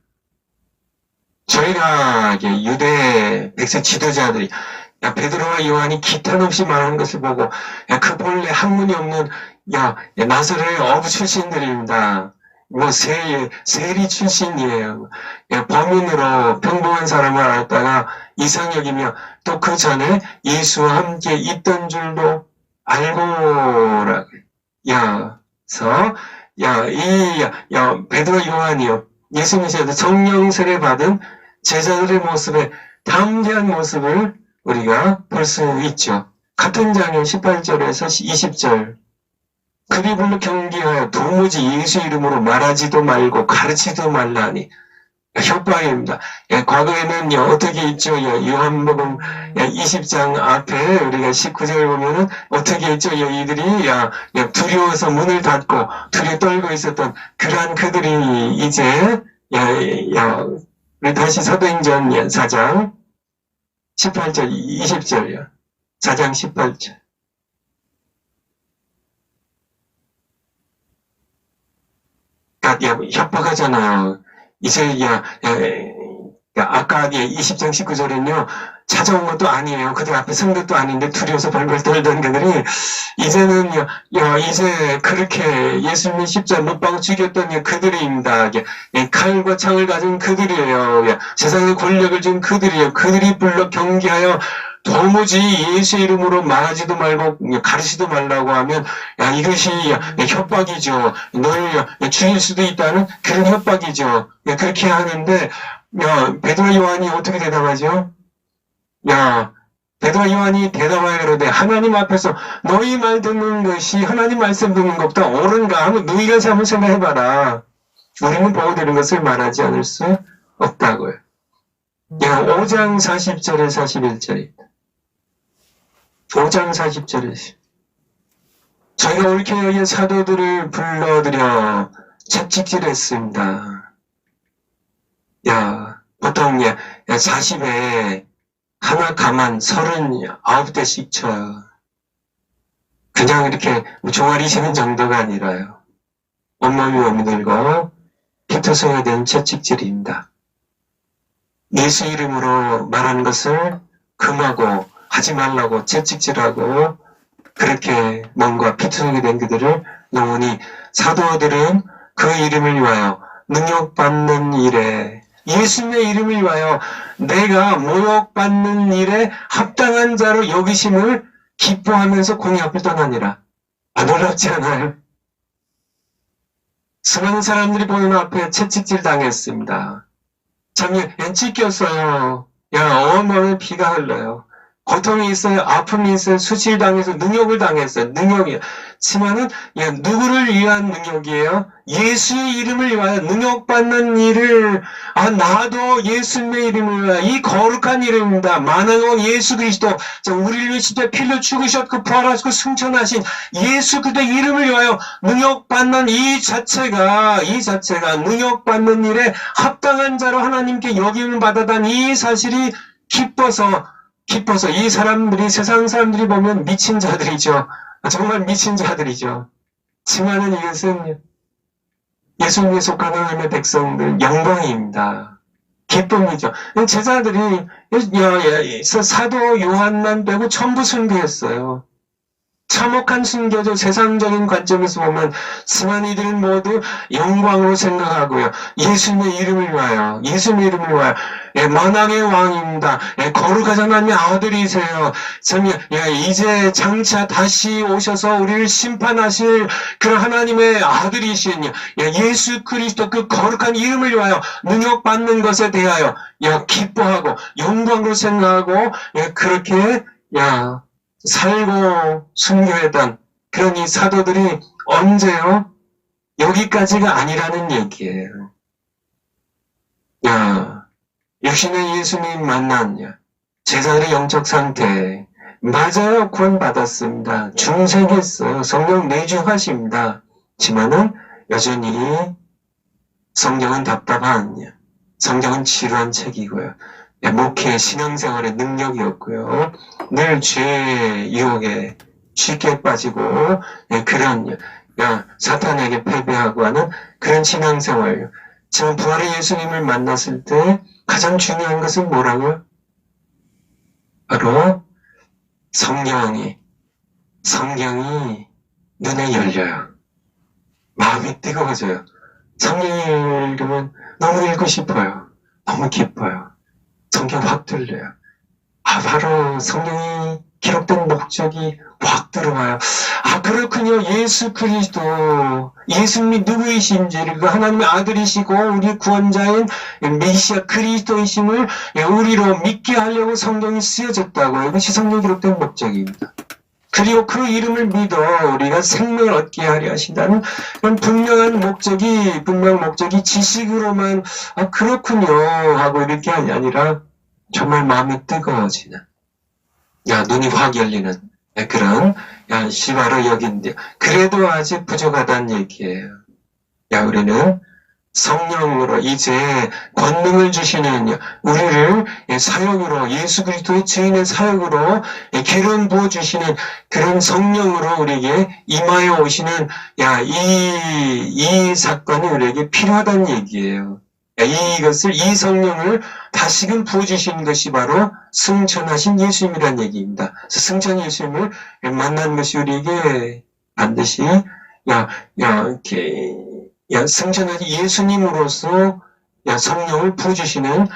저희가 유대 백성 지도자들이 베드로와 요한이 기탄 없이 말하는 것을 보고 그 본래 학문이 없는 나사렛의 어부 출신들입니다. 세리 출신이에요. 범인으로 평범한 사람을 알았다가 이상혁이며 또 그 전에 예수와 함께 있던 줄도 알고라. 그래서 베드로 요한이요. 예수님께서 성령 세례 받은 제자들의 모습에 담대한 모습을 우리가 볼 수 있죠. 같은 장면 18절에서 20절. 그리 불러 경계하여 도무지 예수 이름으로 말하지도 말고 가르치지도 말라니. 협박입니다. 과거에는 어떻게 있죠? 요한복음 20장 앞에 우리가 19절을 보면은 어떻게 있죠? 이들이 두려워서 문을 닫고 두려워 떨고 있었던 그러한 그들이 이제 우리 다시 사도행전 4장 18절 20절이요. 4장 18절. 협박하잖아요. 이제 아까 20장 19절에는요, 찾아온 것도 아니에요. 그들 앞에 선 것도 아닌데 두려워서 벌벌 떨던 그들이 이제는요, 이제 그렇게 예수님이 십자가 못 박아 죽였던 그들입니다. 칼과 창을 가진 그들이에요. 세상의 권력을 준 그들이에요. 그들이 불러 경계하여 도무지 예수 이름으로 말하지도 말고 가르치도 말라고 하면 이것이 협박이죠. 널 죽일 수도 있다는 그런 협박이죠. 그렇게 하는데 베드로 요한이 어떻게 대답하죠? 베드로 요한이 대답하여 그러되 하나님 앞에서 너희 말 듣는 것이 하나님 말씀 듣는 것보다 옳은가 하면 너희가 한번 생각해봐라. 우리는 보호되는 것을 말하지 않을 수 없다고요. 5장 40절에 41절입니다. 5장 40절에 저희가 올케의 사도들을 불러들여 채찍질했습니다. 보통 40에 하나 가만 39대씩 쳐요. 그냥 이렇게 종아리 치는 정도가 아니라요. 온몸이 오므들고 피터서야 되는 채찍질입니다. 예수 이름으로 말하는 것을 금하고 하지 말라고 채찍질하고 그렇게 몸과 피투성이 된 그들을 영원히 사도들은 그 이름을 위하여 능욕받는 일에 예수님의 이름을 위하여 내가 모욕받는 일에 합당한 자로 여기심을 기뻐하면서 공의 앞을 떠나니라. 놀랍지 않아요? 수많은 사람들이 보는 앞에 채찍질 당했습니다. 참 찢겼어요. 온몸에 피가 흘러요. 고통이 있어요. 아픔이 있어요. 수치당해서 능욕을 당했어요. 능욕이요. 지만은 누구를 위한 능욕이에요? 예수의 이름을 위하여 능욕받는 일을 나도 예수님의 이름을 위하여 이 거룩한 이름입니다. 만왕왕 예수 그리스도 우리를 위해 십자가에 피를 죽으셨고 부활하시고 승천하신 예수 그리스도의 이름을 위하여 능욕받는 이 자체가 능욕받는 일에 합당한 자로 하나님께 여김을 받았다는 이 사실이 기뻐서 이 사람들이 세상 사람들이 보면 미친 자들이죠. 정말 미친 자들이죠. 지만은 이것은 예수님에 속하는 하나님의 백성들 영광입니다. 기쁨이죠. 제자들이 사도 요한만 빼고 전부 순교했어요. 참혹한 순교죠. 세상적인 관점에서 보면 지만 이들은 모두 영광으로 생각하고요. 예수님의 이름을 위하여 만왕의 왕입니다. 거룩하신 하나님의 아들이세요. 이제 장차 다시 오셔서 우리를 심판하실 그런 하나님의 아들이신 예수 그리스도 그 거룩한 이름을 위하여 능욕받는 것에 대하여 기뻐하고 영광으로 생각하고 그렇게 살고 순교했던 그런 이 사도들이 언제요? 여기까지가 아니라는 얘기예요. 육신의 예수님 만난 제자들의 영적 상태 맞아요. 구원받았습니다. 중생했어요. 성령 내주하십니다. 지만은 여전히 성경은 답답한 성경은 지루한 책이고요. 목회 신앙생활의 능력이었고요. 늘 죄의 유혹에 쉽게 빠지고 그런 사탄에게 패배하고 하는 그런 신앙생활. 지금 부활의 예수님을 만났을 때 가장 중요한 것은 뭐라고요? 바로 성경이 눈에 열려요. 마음이 뜨거워져요. 성경 읽으면 너무 읽고 싶어요. 너무 기뻐요. 성경 확 들려요. 바로 성경이 기록된 목적이 확 들어와요. 그렇군요. 예수 그리스도, 예수님이 누구이신지를 그 하나님의 아들이시고 우리 구원자인 메시아 그리스도이심을 우리로 믿게 하려고 성경이 쓰여졌다고요. 이것이 성경에 기록된 목적입니다. 그리고 그 이름을 믿어 우리가 생명을 얻게 하려 하신다는 그런 분명한 목적이 지식으로만 그렇군요 하고 이렇게 아니라 정말 마음이 뜨거워지는 눈이 확 열리는 그런 시바로 여긴데 그래도 아직 부족하다는 얘기예요. 우리는 성령으로 이제 권능을 주시는 우리를 사역으로 예수 그리스도의 증인의 사역으로 기름 부어 주시는 그런 성령으로 우리에게 임하여 오시는 이 사건이 우리에게 필요하다는 얘기예요. 이것을, 이 성령을 다시금 부어주시는 것이 바로 승천하신 예수님이란 얘기입니다. 그래서 승천 예수님을 만나는 것이 우리에게 반드시, 승천하신 예수님으로서, 성령을 부어주시는,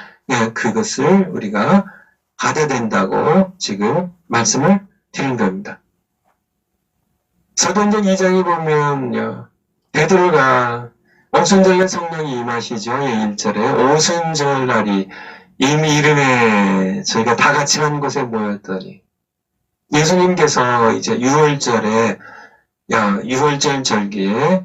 그것을 우리가 받아야 된다고 지금 말씀을 드린 겁니다. 사도행전 2장에 보면, 베드로가 오순절날 성령이 임하시죠. 1절에 오순절 날이 이미 이름에 저희가 다 같이 한 곳에 모였더니 예수님께서 이제 6월절에 6월절 절기에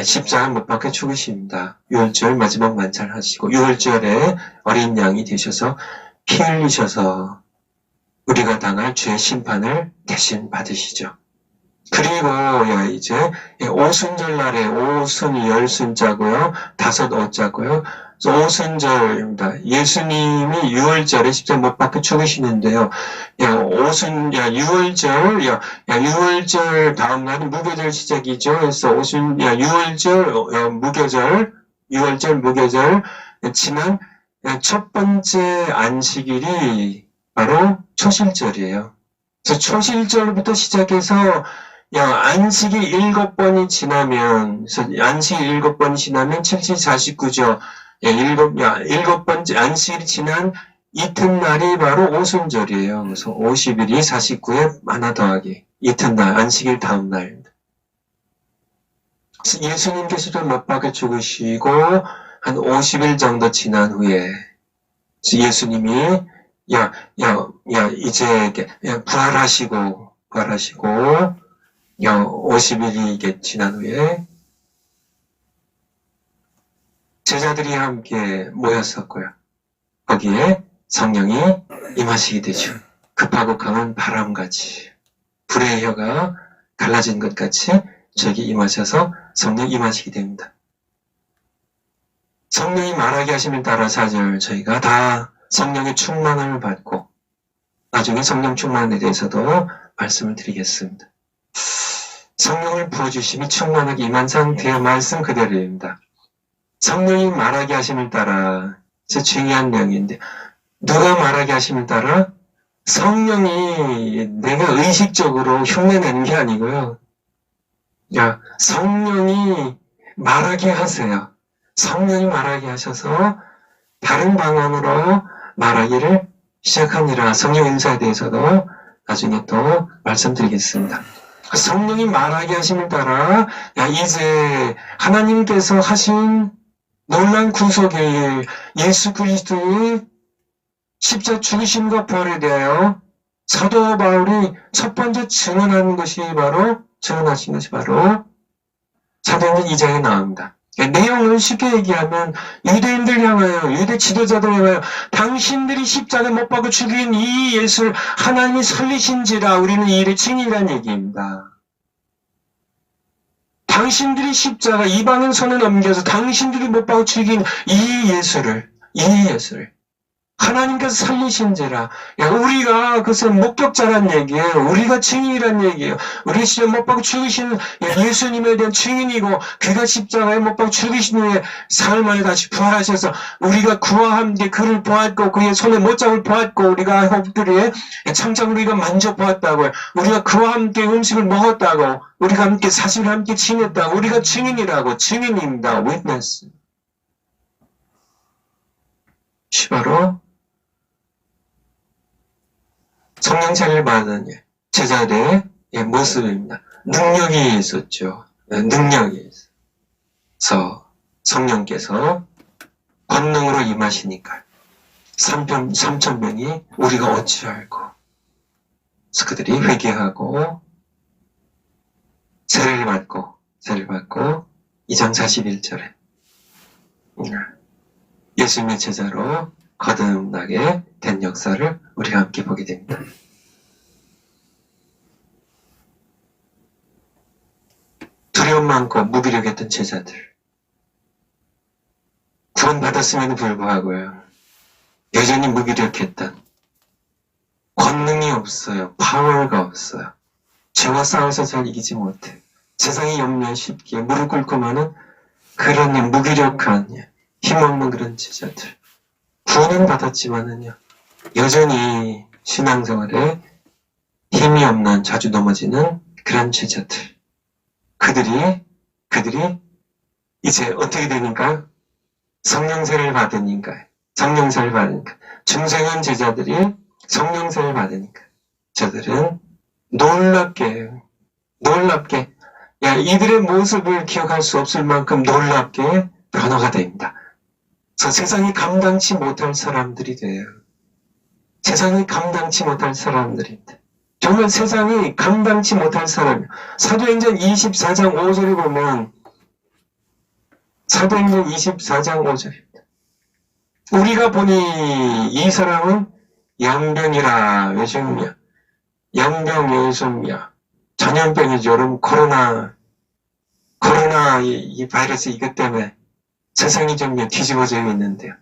십자가 못 박혀 죽으십니다. 6월절 마지막 만찬 하시고 6월절에 어린 양이 되셔서 피 흘리셔서 우리가 당할 죄의 심판을 대신 받으시죠. 그리고 이제 오순절 날에 오순이 열순자고요, 다섯 오자고요. 오순절입니다. 예수님이 6월절에 십자가 못 박혀 죽으시는데요. 6월절 다음 날은 무교절 시작이죠. 그래서 6월절 무교절 지난 첫 번째 안식일이 바로 초실절이에요. 그래서 초실절부터 시작해서 안식이 7번이 지나면, 안식이 7번이 지나면 749죠. 7번째 안식일이 지난 이튿날이 바로 오순절이에요. 그래서 50일이 49에 하나 더하기. 이튿날, 안식일 다음 날입니다. 그래서 예수님께서도 못 박혀 죽으시고, 한 50일 정도 지난 후에, 예수님이, 이제, 부활하시고, 50일이 지난 후에 제자들이 함께 모였었고요. 거기에 성령이 임하시게 되죠. 급하고 강한 바람같이 불의 혀가 갈라진 것 같이 저에게 임하셔서 성령 임하시게 됩니다. 성령이 말하게 하심을 따라 4절 저희가 다 성령의 충만함을 받고 나중에 성령 충만에 대해서도 말씀을 드리겠습니다. 성령을 부어주심이 충만하게 임한 상태의 말씀 그대로입니다. 성령이 말하게 하심을 따라, 중요한 내용인데, 누가 말하게 하심을 따라? 성령이 내가 의식적으로 흉내내는 게 아니고요. 성령이 말하게 하세요. 성령이 말하게 하셔서 다른 방언으로 말하기를 시작하니라. 성령 인사에 대해서도 나중에 또 말씀드리겠습니다. 성령이 말하게 하심을 따라 이제 하나님께서 하신 놀라운 구속의 일, 예수 그리스도의 십자 죽으심과 부활에 대하여 사도 바울이 첫 번째 증언하신 것이 바로 사도행전 2장에 나옵니다. 내용을 쉽게 얘기하면 유대인들 향하여, 유대 지도자들 향하여 당신들이 십자가에 못 박아 죽인 이 예수를 하나님이 살리신지라 우리는 이 일의 증인이라는 얘기입니다. 당신들이 십자가 이방인 손에 넘겨서 당신들이 못 박아 죽인 이 예수를 하나님께서 살리신지라. 우리가 그것은 목격자란 얘기예요. 우리가 증인이란 얘기예요. 우리 십자가에 못 박아 죽으신 예수님에 대한 증인이고 그가 십자가에 못 박아 죽으신 후에 사흘 만에 다시 부활하셔서 우리가 그와 함께 그를 보았고 그의 손에 못장을 보았고 우리가 혹들의 창작을 우리가 만져보았다고요. 우리가 그와 함께 음식을 먹었다고 우리가 함께 사실을 함께 지냈다고 우리가 증인이라고 증인입니다. witness. 바로 성령차를 받은 제자들의 모습입니다. 능력이 있었죠. 능력이 있어서 성령께서 권능으로 임하시니까 3,000명이 우리가 어찌 알고 그래서 그들이 회개하고 세례를 받고 2장 41절에 예수님의 제자로 거듭나게 된 역사를 우리가 함께 보게 됩니다. 두려움 많고 무기력했던 제자들 구원받았음에도 불구하고요. 여전히 무기력했던 권능이 없어요. 파워가 없어요. 죄와 싸워서 잘 이기지 못해. 세상의 염려에 쉽게 무릎 꿇고 마는 그런 무기력한 힘없는 그런 제자들. 구원은 받았지만은요, 여전히 신앙생활에 힘이 없는, 자주 넘어지는 그런 제자들. 그들이 이제 어떻게 되니까? 성령세를 받으니까. 중생한 제자들이 성령세를 받으니까. 저들은 놀랍게, 야, 이들의 모습을 기억할 수 없을 만큼 놀랍게 변화가 됩니다. 그래서 세상이 감당치 못할 사람들이 돼요. 세상이 감당치 못할 사람들인데. 정말 세상이 감당치 못할 사람. 사도행전 24장 5절을 보면, 사도행전 24장 5절입니다. 우리가 보니 이 사람은 양병이라 요즘이야. 양병 요즘이야. 전염병이죠. 여러분, 코로나 이 바이러스 이것 때문에 세상이 좀 뒤집어져 있는데요.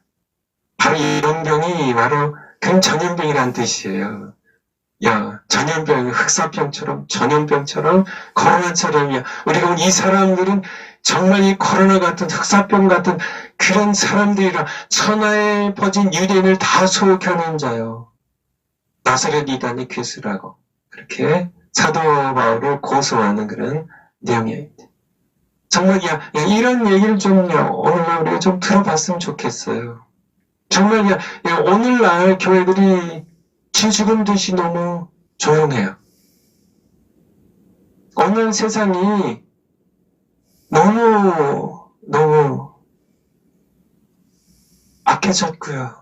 바로 이 병이 바로 그 전염병이란 뜻이에요. 야, 전염병, 흑사병처럼, 전염병처럼, 코로나처럼이야. 우리가 본 이 사람들은 정말 이 코로나 같은 흑사병 같은 그런 사람들이라 천하에 퍼진 유대인을 다 소욕하는 자요. 나사렛 이단의 괴수라고. 그렇게 사도 바울을 고소하는 그런 내용입니다. 정말, 이런 얘기를 오늘날 우리가 좀 들어봤으면 좋겠어요. 정말, 오늘날 교회들이 쥐 죽은 듯이 너무 조용해요. 오늘 세상이 너무 악해졌고요.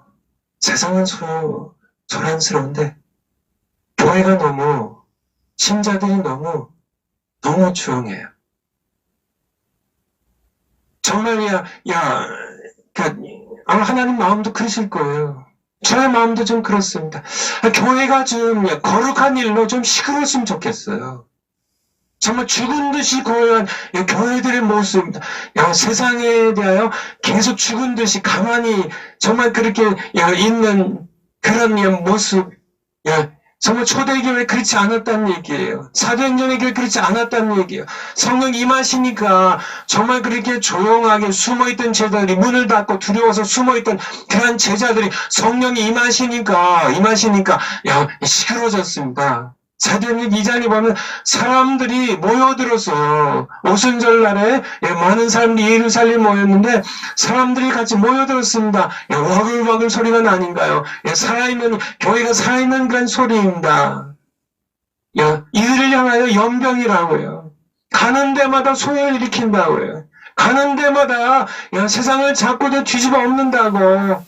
세상은 소란스러운데, 교회가 신자들이 너무 조용해요. 정말, 아마 하나님 마음도 그러실 거예요. 저의 마음도 좀 그렇습니다. 교회가 좀 거룩한 일로 좀 시끄러웠으면 좋겠어요. 정말 죽은 듯이 고요한 교회들의 모습입니다. 세상에 대하여 계속 죽은 듯이 가만히 정말 그렇게 있는 그런 모습. 정말 초대교회 그렇지 않았다는 얘기예요. 사도행전의 교회 그렇지 않았다는 얘기예요. 성령 임하시니까 정말 그렇게 조용하게 숨어있던 제자들이 문을 닫고 두려워서 숨어있던 그런 제자들이 성령이 임하시니까 시끄러워졌습니다. 사도행전 2장에 보면 사람들이 모여들어서 오순절날에 많은 사람들이 예루살렘 모였는데 사람들이 같이 모여들었습니다. 와글와글 소리가 나닌가요? 교회가 살아있는 그런 소리입니다. 이들을 향하여 연병이라고요. 가는 데마다 소요를 일으킨다고요. 가는 데마다 세상을 자꾸 뒤집어 엎는다고.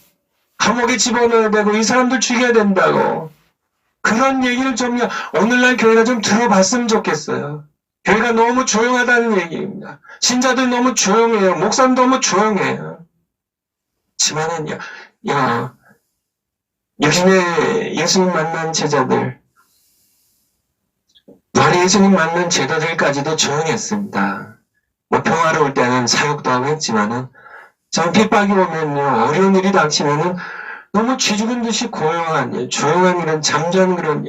감옥에 집어넣어야 되고 이 사람들 죽여야 된다고. 그런 얘기를 오늘날 교회가 좀 들어봤으면 좋겠어요. 교회가 너무 조용하다는 얘기입니다. 신자들 너무 조용해요. 목사님 너무 조용해요. 하지만은요, 요즘에 예수님 만난 제자들, 예수님 만난 제자들까지도 조용했습니다. 평화로울 때는 사역도 하고 했지만은, 참 핍박이 오면요, 어려운 일이 닥치면은, 너무 쥐 죽은 듯이 조용한 이런 잠잠 그런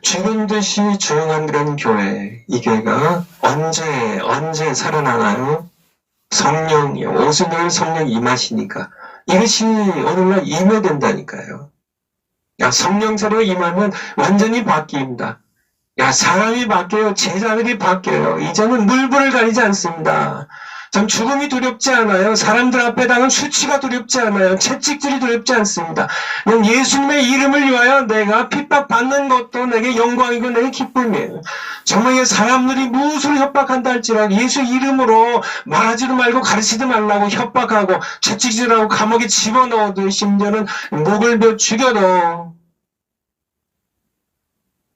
죽은 듯이 조용한 그런 교회. 이 교회가 언제 살아나나요? 오순절 성령 임하시니까. 이것이 오늘날 임해된다니까요. 성령세로 임하면 완전히 바뀝니다. 사람이 바뀌어요. 제자들이 바뀌어요. 이제는 물불을 가리지 않습니다. 참 죽음이 두렵지 않아요. 사람들 앞에 당한 수치가 두렵지 않아요. 채찍질이 두렵지 않습니다. 그냥 예수님의 이름을 위하여 내가 핍박받는 것도 내게 영광이고 내게 기쁨이에요. 정말 사람들이 무엇으로 협박한다 할지라도 예수 이름으로 말하지도 말고 가르치지 말라고 협박하고 채찍질하고 감옥에 집어넣어도 심지어는 목을 베어 죽여도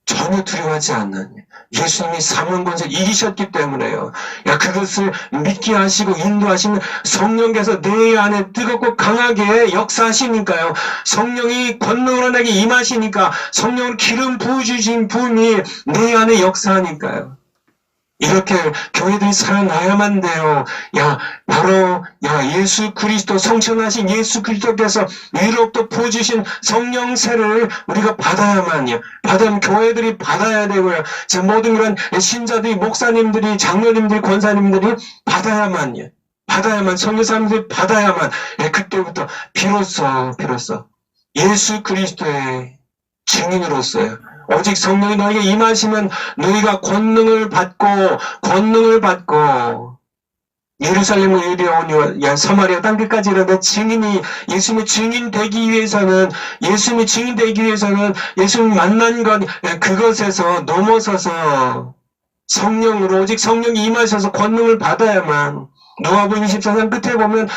전혀 두려워하지 않는 예수님이 사망 권세 이기셨기 때문에요. 그것을 믿게 하시고 인도하시는 성령께서 내 안에 뜨겁고 강하게 역사하시니까요. 성령이 권능으로 내게 임하시니까 성령을 기름 부어주신 분이 내 안에 역사하니까요. 이렇게 교회들이 살아나야만 돼요. 바로 예수 그리스도 성천하신 예수 그리스도께서 위로부터 부어주신 성령세를 우리가 받아야만요. 받으면 교회들이 받아야 되고요. 모든 그런 신자들이 목사님들이 장로님들이 권사님들이 받아야만요. 받아야만, 성령 사람들이 받아야만, 그때부터 비로소 예수 그리스도의 증인으로서요. 오직 성령이 너에게 임하시면 너희가 권능을 받고 예루살렘을 이르오니 사마리아 땅끝까지 이르되 예수님의 증인 되기 위해서는 예수님 만난 것 그것에서 넘어서서 성령으로 오직 성령이 임하셔서 권능을 받아야만 누가복음 24장 끝에 보면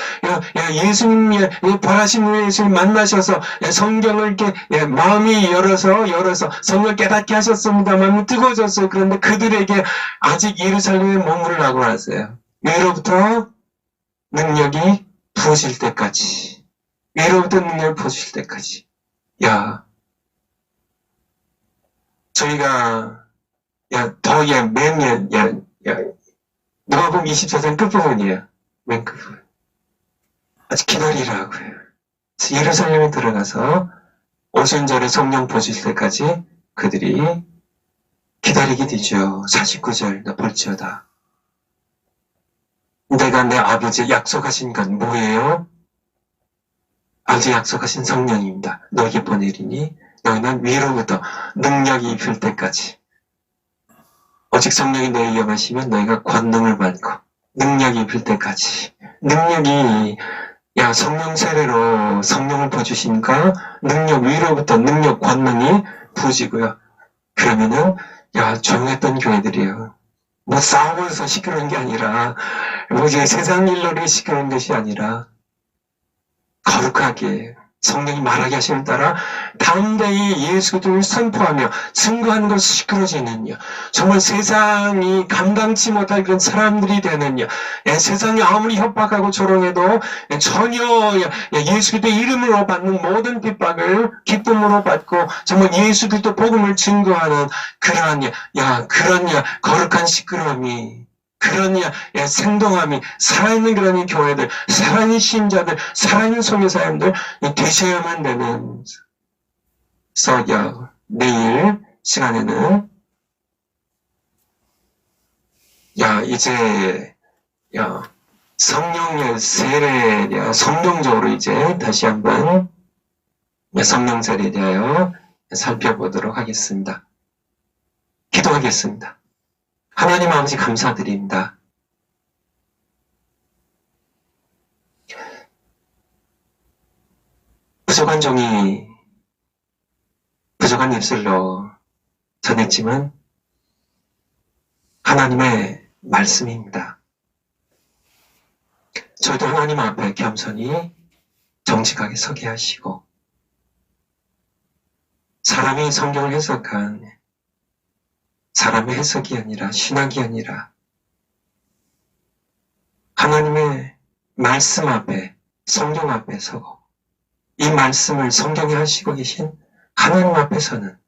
예수님이 바라신 예수님 만나셔서 성경을 이렇게 마음이 열어서 성령을 깨닫게 하셨습니다만 뜨거워졌어요. 그런데 그들에게 아직 예루살렘에 머무르라고 하세요. 위로부터 능력이 부어질 때까지. 저희가 누가복음 24장 끝부분이에요. 맨 끝부분. 아직 기다리라고요. 예루살렘에 들어가서 오순절에 성령 부어질 때까지 그들이 기다리게 되죠. 49절 너 볼지어다. 내가 내 아버지 약속하신 건 뭐예요? 아버지 약속하신 성령입니다. 너에게 보내리니 너희는 위로부터 능력이 입힐 때까지 오직 성령이 너희에게 임하시면 너희가 권능을 받고 능력이 입힐 때까지 능력이 성령 세례로 성령을 부어주시니까 능력 위로부터 능력 권능이 부어지고요. 그러면은 조용했던 교회들이에요. 뭐 싸우면서 시끄러운 게 아니라 이제 세상 일로를 시끄러운 것이 아니라 거룩하게 성령이 말하게 하심에 따라 담대히 예수 그리스도를 선포하며 증거하는 것이 시끄러지는요. 정말 세상이 감당치 못할 그런 사람들이 되는요. 세상이 아무리 협박하고 조롱해도 전혀 예수 그리스도의 이름으로 받는 모든 핍박을 기쁨으로 받고 정말 예수 그리스도 복음을 증거하는 그런 거룩한 시끄러움이 그런 생동함이 살아있는 그런 교회들, 살아있는 신자들, 살아있는 선교사님들 되셔야만 되는. 그래서 내일 시간에는 이제 성령의 세례, 성령적으로 이제 다시 한번 성령 세례에 대하여 살펴보도록 하겠습니다. 기도하겠습니다. 하나님 아버지 감사드립니다. 부족한 종이 부족한 입술로 전했지만 하나님의 말씀입니다. 저희도 하나님 앞에 겸손히 정직하게 서게 하시고 사람이 성경을 해석한 사람의 해석이 아니라 신학이 아니라 하나님의 말씀 앞에 성경 앞에 서고 이 말씀을 성경에 하시고 계신 하나님 앞에서는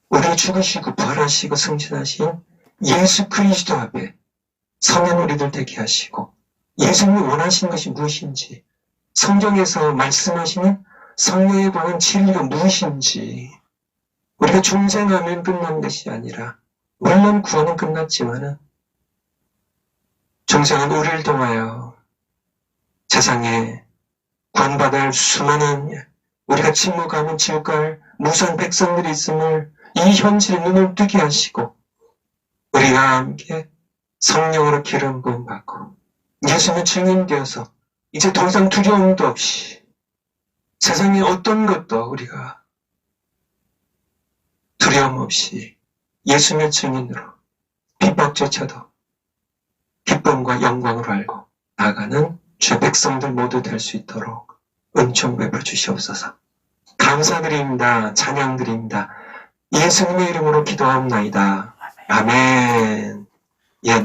우리 죽으시고 부활하시고 승진하신 예수 그리스도 앞에 서는 우리들 되게 하시고 예수님이 원하시는 것이 무엇인지 성경에서 말씀하시는 성령에 관한 진리가 무엇인지 우리가 중생하면 끝난 것이 아니라 물론 구원은 끝났지만은 중생은 우리를 통하여 세상에 구원받을 수많은 우리가 침묵하면 지옥갈 무수한 백성들이 있음을 이 현실에 눈을 뜨게 하시고 우리가 함께 성령으로 기름 부음 받고 예수님의 증인되어서 이제 더 이상 두려움도 없이 세상의 어떤 것도 우리가 두려움 없이 예수님의 증인으로 핍박조차도 기쁨과 영광으로 알고 나아가는 주의 백성들 모두 될 수 있도록 은총 베풀어 주시옵소서. 감사드립니다. 찬양드립니다. 예수님의 이름으로 기도하옵나이다. 아멘.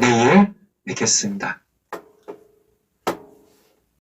내일 뵙겠습니다.